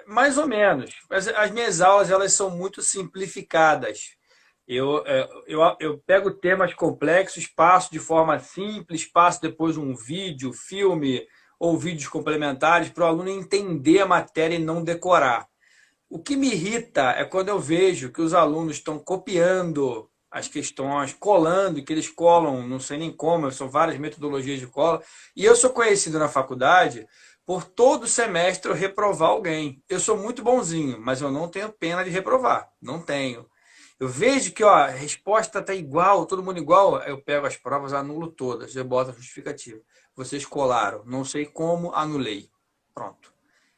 Mais ou menos. As minhas aulas elas são muito simplificadas. Eu pego temas complexos, passo de forma simples, passo depois um vídeo, filme ou vídeos complementares para o aluno entender a matéria e não decorar. O que me irrita é quando eu vejo que os alunos estão copiando as questões, colando, e que eles colam, não sei nem como, são várias metodologias de cola. E eu sou conhecido na faculdade por todo semestre eu reprovar alguém. Eu sou muito bonzinho, mas eu não tenho pena de reprovar. Não tenho. Eu vejo que a resposta está igual, todo mundo igual, eu pego as provas, anulo todas, eu boto a justificativa. Vocês colaram, não sei como, anulei. Pronto.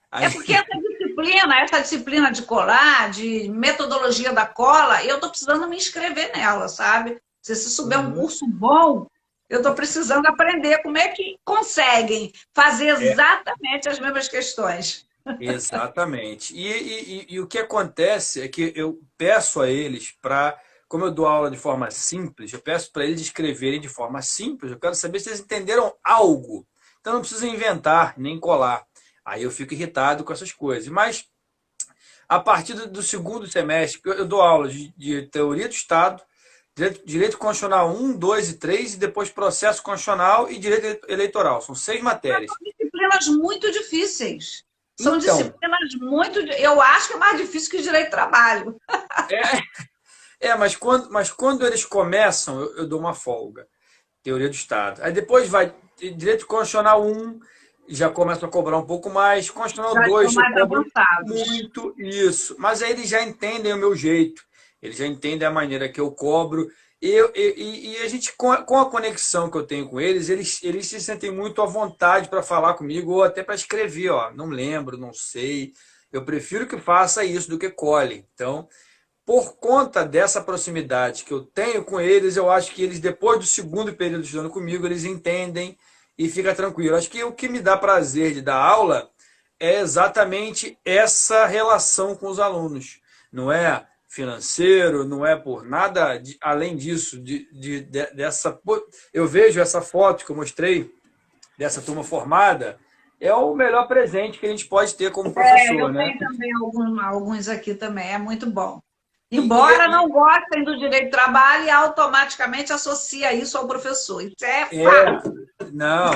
Aí... É porque essa disciplina de colar, de metodologia da cola, eu estou precisando me inscrever nela, sabe? Se você souber um curso bom, eu estou precisando aprender como é que conseguem fazer exatamente as mesmas questões. Exatamente. E o que acontece é que eu peço a eles para, como eu dou aula de forma simples, eu peço para eles escreverem de forma simples, eu quero saber se eles entenderam algo. Então não precisa inventar, nem colar. Aí eu fico irritado com essas coisas. Mas a partir do segundo semestre, eu dou aulas de teoria do Estado, direito constitucional 1, 2 e 3, e depois processo constitucional e direito eleitoral. São 6 matérias. São disciplinas muito difíceis. São disciplinas muito... Eu acho que é mais difícil que direito do trabalho. Mas quando eles começam, eu dou uma folga. Teoria do Estado. Aí depois vai direito constitucional 1, já começa a cobrar um pouco mais. Constitucional 2, eu cobro muito isso. Mas aí eles já entendem o meu jeito. Eles já entendem a maneira que eu cobro. E a gente, com a conexão que eu tenho com eles, eles se sentem muito à vontade para falar comigo ou até para escrever. Não lembro, não sei. Eu prefiro que faça isso do que cole. Então, por conta dessa proximidade que eu tenho com eles, eu acho que eles, depois do segundo período estudando comigo, eles entendem e fica tranquilo. Acho que o que me dá prazer de dar aula é exatamente essa relação com os alunos. Não é financeiro, não é por nada além disso. Eu vejo essa foto que eu mostrei dessa turma formada, é o melhor presente que a gente pode ter como professor. Eu tenho também alguns aqui também, é muito bom. Embora não gostem do direito do trabalho e automaticamente associa isso ao professor. Isso é fato. Não.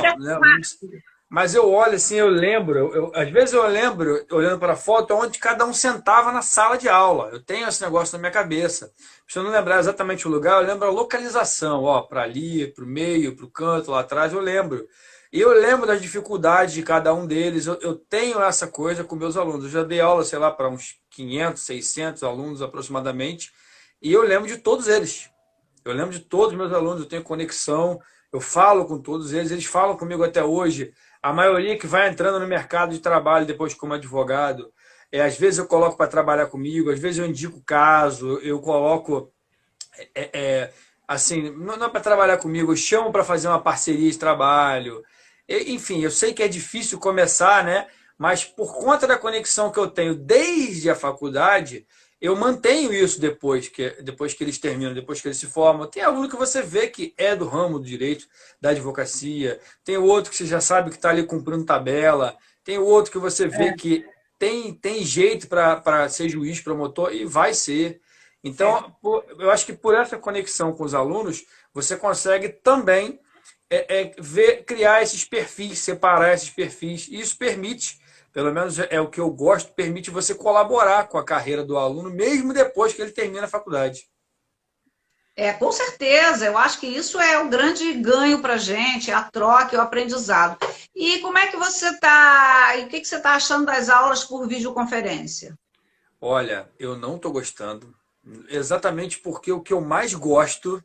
Mas eu olho assim, eu lembro, às vezes eu lembro, olhando para a foto, onde cada um sentava na sala de aula. Eu tenho esse negócio na minha cabeça. Se eu não lembrar exatamente o lugar, eu lembro a localização, ó, para ali, para o meio, para o canto, lá atrás, eu lembro. E eu lembro das dificuldades de cada um deles. Eu tenho essa coisa com meus alunos. Eu já dei aula, sei lá, para uns 500, 600 alunos aproximadamente, e eu lembro de todos eles. Eu lembro de todos os meus alunos, eu tenho conexão, eu falo com todos eles, eles falam comigo até hoje. A maioria que vai entrando no mercado de trabalho depois como advogado, às vezes eu coloco para trabalhar comigo, às vezes eu indico caso, eu coloco, é, é, assim, não é para trabalhar comigo, eu chamo para fazer uma parceria de trabalho. Enfim, eu sei que é difícil começar, né? Mas por conta da conexão que eu tenho desde a faculdade, eu mantenho isso depois que eles terminam, depois que eles se formam. Tem aluno que você vê que é do ramo do direito, da advocacia. Tem o outro que você já sabe que está ali cumprindo tabela. Tem o outro que você vê É, que tem jeito para ser juiz, promotor, e vai ser. é. Então, eu acho que por essa conexão com os alunos, você consegue também criar esses perfis, separar esses perfis. E isso permite, pelo menos é o que eu gosto, permite você colaborar com a carreira do aluno, mesmo depois que ele termina a faculdade. Com certeza, eu acho que isso é o grande ganho para a gente, a troca e o aprendizado. E como é que você está, e o que você está achando das aulas por videoconferência? Olha, eu não estou gostando, exatamente porque o que eu mais gosto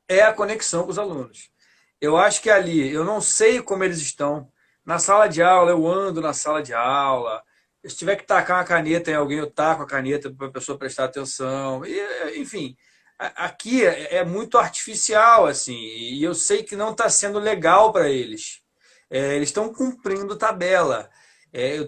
é a conexão com os alunos. Eu acho que ali, eu não sei como eles estão. Na sala de aula, eu ando na sala de aula. Se tiver que tacar uma caneta em alguém, eu taco a caneta para a pessoa prestar atenção. E, enfim, aqui é muito artificial, assim, e eu sei que não está sendo legal para eles. Eles estão cumprindo tabela. Eu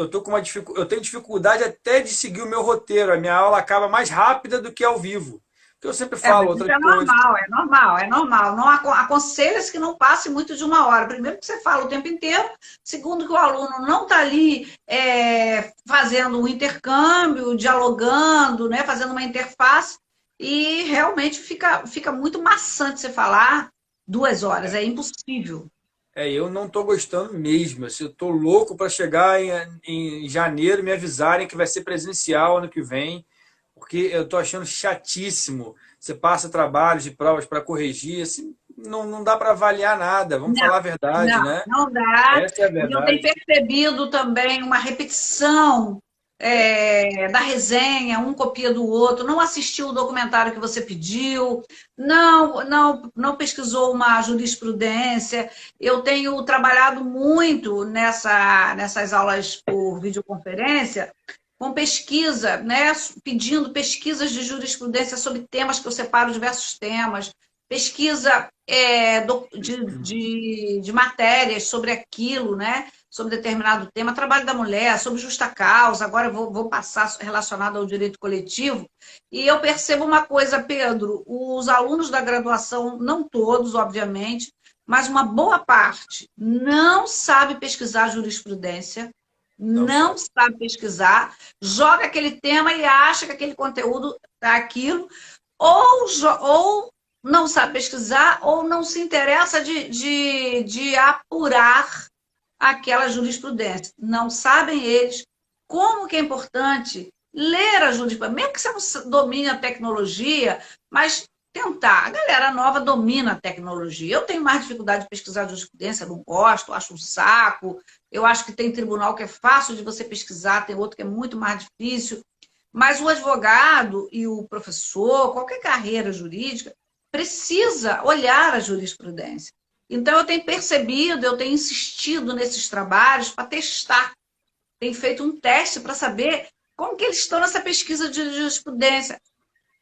tô com eu tenho dificuldade até de seguir o meu roteiro. A minha aula acaba mais rápida do que ao vivo. Que eu sempre falo Mas isso outras é coisas. normal, é normal, é normal. Não aconselha-se que não passe muito de uma hora. Primeiro, que você fala o tempo inteiro. Segundo, que o aluno não está ali fazendo um intercâmbio, dialogando, né, fazendo uma interface. E realmente fica muito maçante você falar 2 horas. É impossível. Eu não estou gostando mesmo. Assim, eu estou louco para chegar em janeiro e me avisarem que vai ser presencial ano que vem, porque eu estou achando chatíssimo. Você passa trabalhos de provas para corrigir, assim, não dá para avaliar nada. Vamos Não, falar a verdade, não, né? não dá. Essa é a E eu tenho verdade. percebido também uma repetição da resenha, um copia do outro, não assistiu o documentário que você pediu, não pesquisou uma jurisprudência. Eu tenho trabalhado muito nessas aulas por videoconferência, com pesquisa, né, pedindo pesquisas de jurisprudência sobre temas que eu separo diversos temas, pesquisa de matérias sobre aquilo, né? Sobre determinado tema, trabalho da mulher, sobre justa causa, agora eu vou passar relacionado ao direito coletivo, e eu percebo uma coisa, Pedro, os alunos da graduação, não todos, obviamente, mas uma boa parte não sabe pesquisar jurisprudência, Não não sabe. sabe pesquisar, joga aquele tema e acha que aquele conteúdo é aquilo, ou não sabe pesquisar, ou não se interessa de apurar aquela jurisprudência. Não sabem eles como que é importante ler a jurisprudência, mesmo que você não domine a tecnologia, mas tentar. A galera nova domina a tecnologia. Eu tenho mais dificuldade de pesquisar jurisprudência, não gosto, acho um saco. Eu acho que tem tribunal que é fácil de você pesquisar, tem outro que é muito mais difícil. Mas o advogado e o professor, qualquer carreira jurídica, precisa olhar a jurisprudência. Então, eu tenho percebido, eu tenho insistido nesses trabalhos para testar. Tenho feito um teste para saber como que eles estão nessa pesquisa de jurisprudência.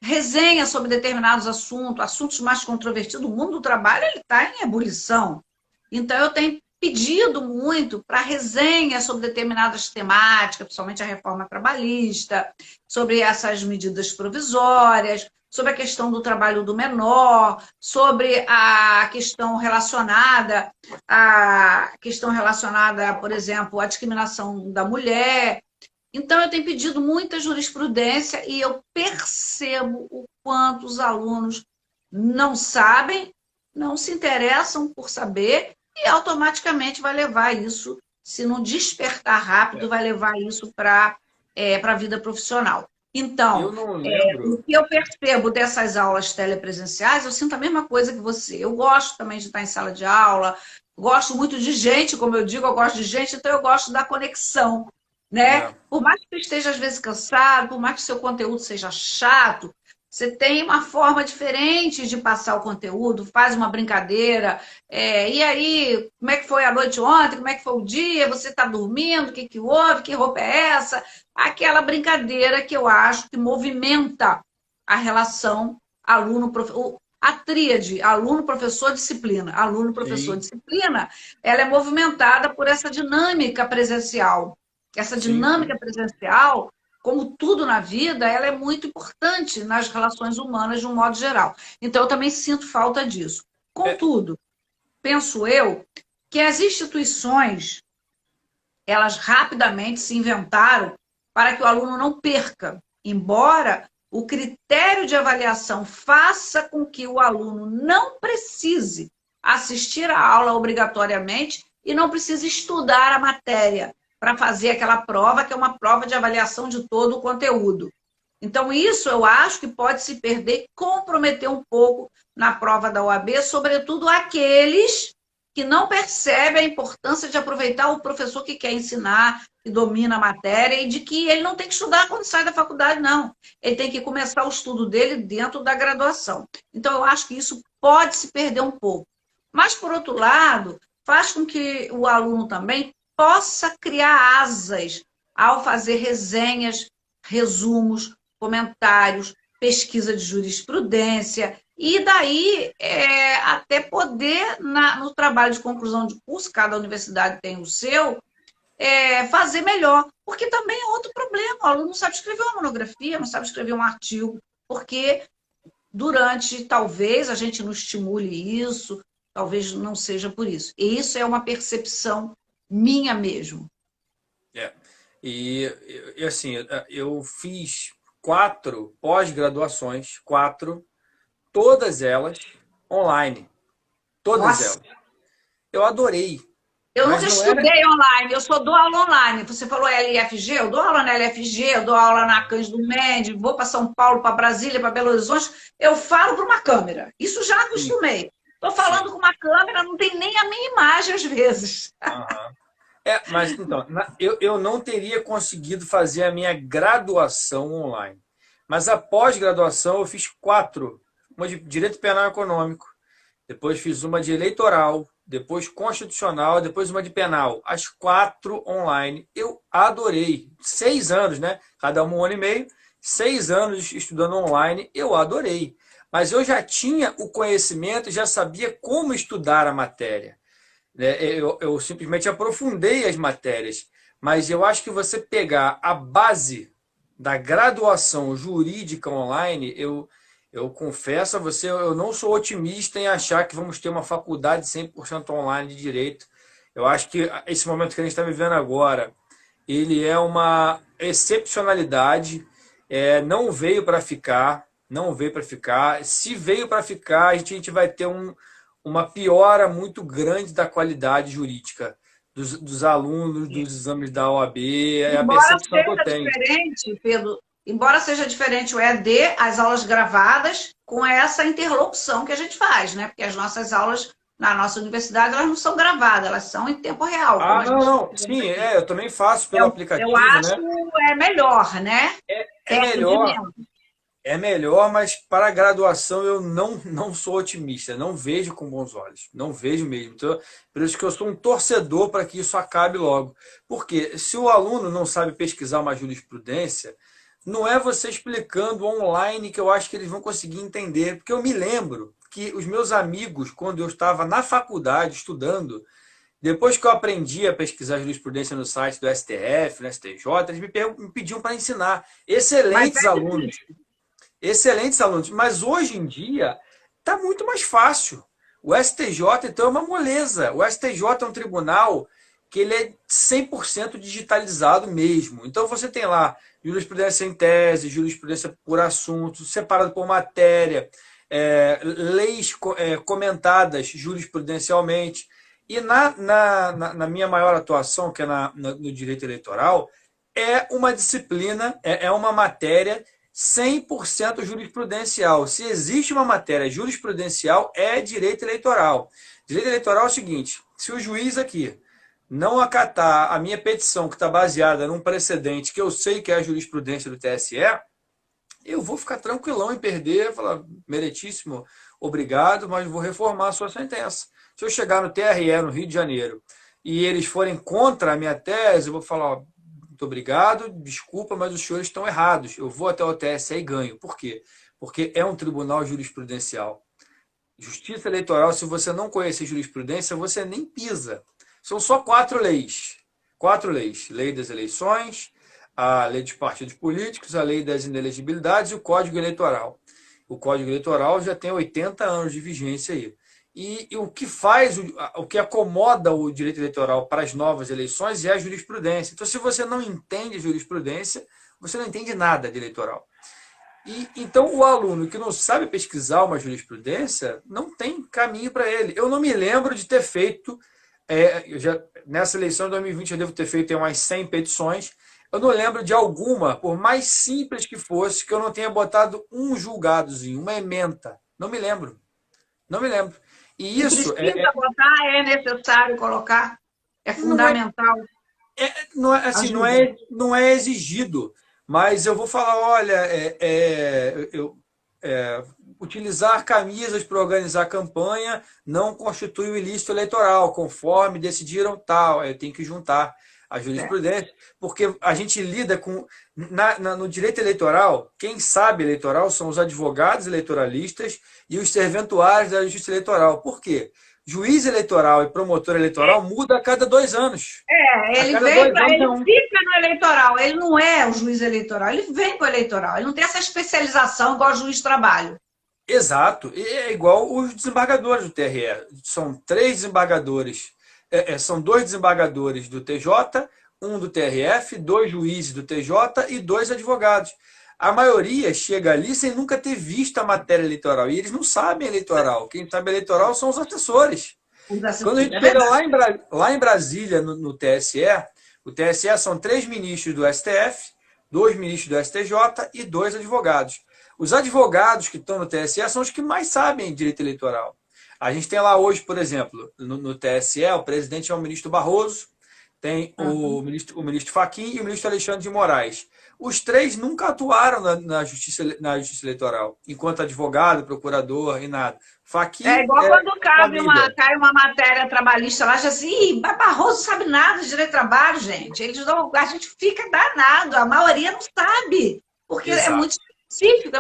Resenha sobre determinados assuntos, assuntos mais controvertidos. O mundo do trabalho ele está em ebulição. Então, eu tenho pedido muito para resenha sobre determinadas temáticas, principalmente a reforma trabalhista, sobre essas medidas provisórias, sobre a questão do trabalho do menor, sobre a questão relacionada, por exemplo, à discriminação da mulher. Então, eu tenho pedido muita jurisprudência e eu percebo o quanto os alunos não sabem, não se interessam por saber e automaticamente vai levar isso, se não despertar rápido, vai levar isso para a vida profissional. Eu Então, não o lembro. que eu percebo dessas aulas telepresenciais, eu sinto a mesma coisa que você. Eu gosto também de estar em sala de aula, gosto muito de gente, como eu digo, eu gosto de gente, então eu gosto da conexão, né? É, Por mais que você esteja às vezes cansado, por mais que seu conteúdo seja chato, você tem uma forma diferente de passar o conteúdo, faz uma brincadeira. E aí, como é que foi a noite ontem? Como é que foi o dia? Você está dormindo? O que, que houve? Que roupa é essa? Aquela brincadeira que eu acho que movimenta a relação aluno-professor. A tríade, aluno-professor-disciplina. sim, Aluno-professor-disciplina, ela é movimentada por essa dinâmica presencial. Essa sim, dinâmica sim. presencial, como tudo na vida, ela é muito importante nas relações humanas de um modo geral. Então, eu também sinto falta disso. É, Contudo, penso eu que as instituições, elas rapidamente se inventaram para que o aluno não perca, embora o critério de avaliação faça com que o aluno não precise assistir à aula obrigatoriamente e não precise estudar a matéria para fazer aquela prova, que é uma prova de avaliação de todo o conteúdo. Então, isso eu acho que pode se perder e comprometer um pouco na prova da OAB, sobretudo aqueles que não percebem a importância de aproveitar o professor que quer ensinar, que domina a matéria, e de que ele não tem que estudar quando sai da faculdade, não. Ele tem que começar o estudo dele dentro da graduação. Então, eu acho que isso pode se perder um pouco. Mas, por outro lado, faz com que o aluno também possa criar asas ao fazer resenhas, resumos, comentários, pesquisa de jurisprudência, e daí até poder, no trabalho de conclusão de curso, cada universidade tem o seu, fazer melhor. Porque também é outro problema, o aluno não sabe escrever uma monografia, não sabe escrever um artigo, porque durante, talvez, a gente não estimule isso, talvez não seja por isso. E isso é uma percepção minha mesmo. é. E assim, eu fiz 4 pós-graduações, 4, todas elas online, todas Nossa, elas. Eu adorei, eu mas nunca não era. estudei online, eu só dou aula online. Você falou LFG, eu dou aula na LFG, eu dou aula na Cândido Mendes, vou para São Paulo, para Brasília, para Belo Horizonte, eu falo para uma câmera. Isso já Sim, acostumei. Estou falando sim. com uma câmera, não tem nem a minha imagem às vezes. Aham. Mas então, eu não teria conseguido fazer a minha graduação online. Mas a pós-graduação eu fiz 4. Uma de Direito Penal Econômico, depois fiz uma de Eleitoral, depois Constitucional, depois uma de Penal. As 4 online. Eu adorei. 6 anos, né? Cada um ano e meio. 6 anos estudando online. Eu adorei. Mas eu já tinha o conhecimento, já sabia como estudar a matéria, né? Eu simplesmente aprofundei as matérias, mas eu acho que você pegar a base da graduação jurídica online, eu confesso a você, eu não sou otimista em achar que vamos ter uma faculdade 100% online de direito. Eu acho que esse momento que a gente está vivendo agora, ele é uma excepcionalidade, não veio para ficar, não veio para ficar. Se veio para ficar, a gente vai ter uma piora muito grande da qualidade jurídica dos alunos, dos exames da OAB, é a Embora percepção que eu seja tenho. diferente, Pedro, embora seja diferente o EAD, as aulas gravadas, com essa interlocução que a gente faz, né? Porque as nossas aulas na nossa universidade, elas não são gravadas, elas são em tempo real, como Ah, a não, gente está não. fazendo Sim, aqui. eu também faço pelo Eu aplicativo, acho né? melhor, né? É É melhor, rendimento. é melhor, mas para a graduação eu não sou otimista, não vejo com bons olhos, não vejo mesmo. Então, por isso que eu sou um torcedor para que isso acabe logo. Porque se o aluno não sabe pesquisar uma jurisprudência, não é você explicando online que eu acho que eles vão conseguir entender. Porque eu me lembro que os meus amigos, quando eu estava na faculdade estudando, depois que eu aprendi a pesquisar jurisprudência no site do STF, no STJ, eles me pediam para ensinar. Mas Excelentes é alunos, difícil. excelentes alunos. Mas hoje em dia está muito mais fácil. O STJ, então, é uma moleza. O STJ é um tribunal que ele é 100% digitalizado mesmo. Então, você tem lá jurisprudência em tese, jurisprudência por assunto, separado por matéria, leis comentadas jurisprudencialmente. E na minha maior atuação, que é no direito eleitoral, é uma disciplina, é uma matéria 100% jurisprudencial. Se existe uma matéria jurisprudencial, é direito eleitoral. Direito eleitoral é o seguinte: se o juiz aqui não acatar a minha petição, que está baseada num precedente que eu sei que é a jurisprudência do TSE, eu vou ficar tranquilão em perder, falar, meritíssimo, obrigado, mas vou reformar a sua sentença. Se eu chegar no TRE, no Rio de Janeiro, e eles forem contra a minha tese, eu vou falar, ó, muito obrigado, desculpa, mas os senhores estão errados. Eu vou até o TSE e ganho. Por quê? Porque é um tribunal jurisprudencial. Justiça eleitoral, se você não conhecer jurisprudência, você nem pisa. São só 4 leis. 4 leis. Lei das eleições, a lei dos partidos políticos, a lei das inelegibilidades e o Código Eleitoral. O Código Eleitoral já tem 80 anos de vigência aí. E o que faz, o que acomoda o direito eleitoral para as novas eleições é a jurisprudência. Então, se você não entende jurisprudência, você não entende nada de eleitoral. Então, o aluno que não sabe pesquisar uma jurisprudência, não tem caminho para ele. Eu não me lembro de ter feito, nessa eleição de 2020 eu devo ter feito umas 100 petições, eu não lembro de alguma, por mais simples que fosse, que eu não tenha botado um julgadozinho, uma ementa. Não me lembro. Não me lembro. E isso precisa botar, é necessário colocar, é fundamental. Não é exigido, mas eu vou falar, olha, utilizar camisas para organizar campanha não constitui o ilícito eleitoral, conforme decidiram tal, tem que juntar a jurisprudência, porque a gente lida com... no direito eleitoral, quem sabe eleitoral são os advogados eleitoralistas e os serventuários da justiça eleitoral. Por quê? Juiz eleitoral e promotor eleitoral muda a cada 2 anos. Ele fica no eleitoral, ele não é o juiz eleitoral, ele vem para o eleitoral, ele não tem essa especialização igual o juiz de trabalho. Exato, e é igual os desembargadores do TRE. São 3 desembargadores, são 2 desembargadores do TJ, um do TRF, 2 juízes do TJ e 2 advogados. A maioria chega ali sem nunca ter visto a matéria eleitoral. E eles não sabem eleitoral. Quem sabe eleitoral são os assessores. Quando a gente chega lá em Brasília, no TSE, o TSE são 3 ministros do STF, 2 ministros do STJ e 2 advogados. Os advogados que estão no TSE são os que mais sabem direito eleitoral. A gente tem lá hoje, por exemplo, no TSE, o presidente é o ministro Barroso, tem o ministro Fachin e o ministro Alexandre de Moraes. Os 3 nunca atuaram na justiça eleitoral, enquanto advogado, procurador e nada. Fachin igual quando cai uma matéria trabalhista lá, já assim, Barroso sabe nada de direito de trabalho, gente. A gente fica danado, a maioria não sabe, porque Exato. é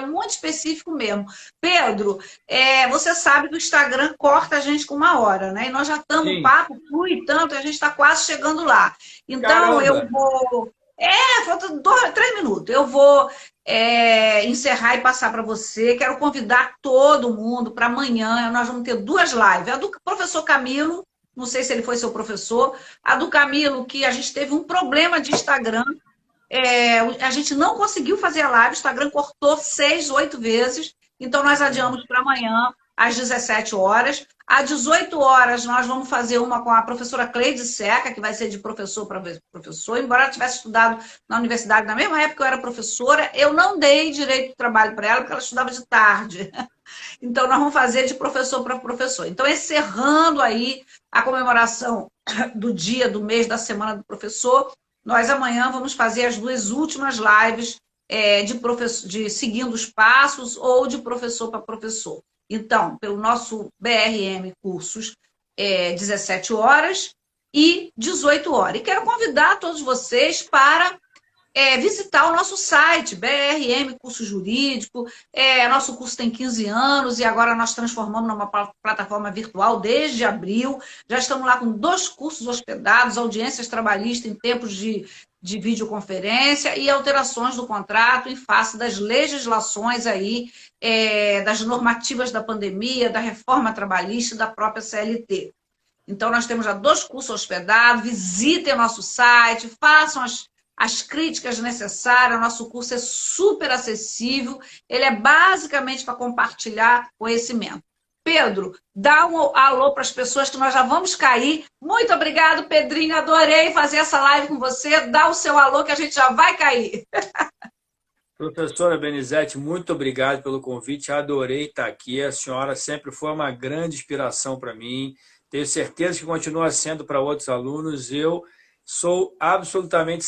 muito específico mesmo. Pedro, você sabe que o Instagram corta a gente com 1 hora, né? E nós já estamos, o papo flui tanto, a gente está quase chegando lá. Então, caramba, eu vou... faltam 3 minutos. Eu vou encerrar e passar para você. Quero convidar todo mundo para amanhã. Nós vamos ter 2 lives. A do professor Camilo, não sei se ele foi seu professor. A do Camilo, que a gente teve um problema de Instagram. A gente não conseguiu fazer a live. O Instagram cortou 6, 8 vezes. Então, nós adiamos para amanhã, às 17 horas. Às 18 horas, nós vamos fazer uma com a professora Cleide Seca, que vai ser de professor para professor. Embora ela tivesse estudado na universidade, na mesma época que eu era professora, eu não dei direito de trabalho para ela, porque ela estudava de tarde. Então, nós vamos fazer de professor para professor. Então, encerrando aí a comemoração do dia, do mês, da semana do professor, nós amanhã vamos fazer as 2 últimas lives de seguindo os passos ou de professor para professor. Então, pelo nosso BRM Cursos, 17 horas e 18 horas. E quero convidar todos vocês para visitar o nosso site, BRM Curso Jurídico. Nosso curso tem 15 anos e agora nós transformamos numa plataforma virtual desde abril. Já estamos lá com 2 cursos hospedados, audiências trabalhistas em tempos de videoconferência e alterações do contrato em face das legislações aí, das normativas da pandemia, da reforma trabalhista e da própria CLT. Então, nós temos já 2 cursos hospedados, visitem o nosso site, façam as críticas necessárias. O nosso curso é super acessível, ele é basicamente para compartilhar conhecimento. Pedro, dá um alô para as pessoas que nós já vamos cair. Muito obrigado, Pedrinho. Adorei fazer essa live com você. Dá o seu alô que a gente já vai cair. Professora Benizete, muito obrigado pelo convite. Adorei estar aqui. A senhora sempre foi uma grande inspiração para mim. Tenho certeza que continua sendo para outros alunos. Eu sou absolutamente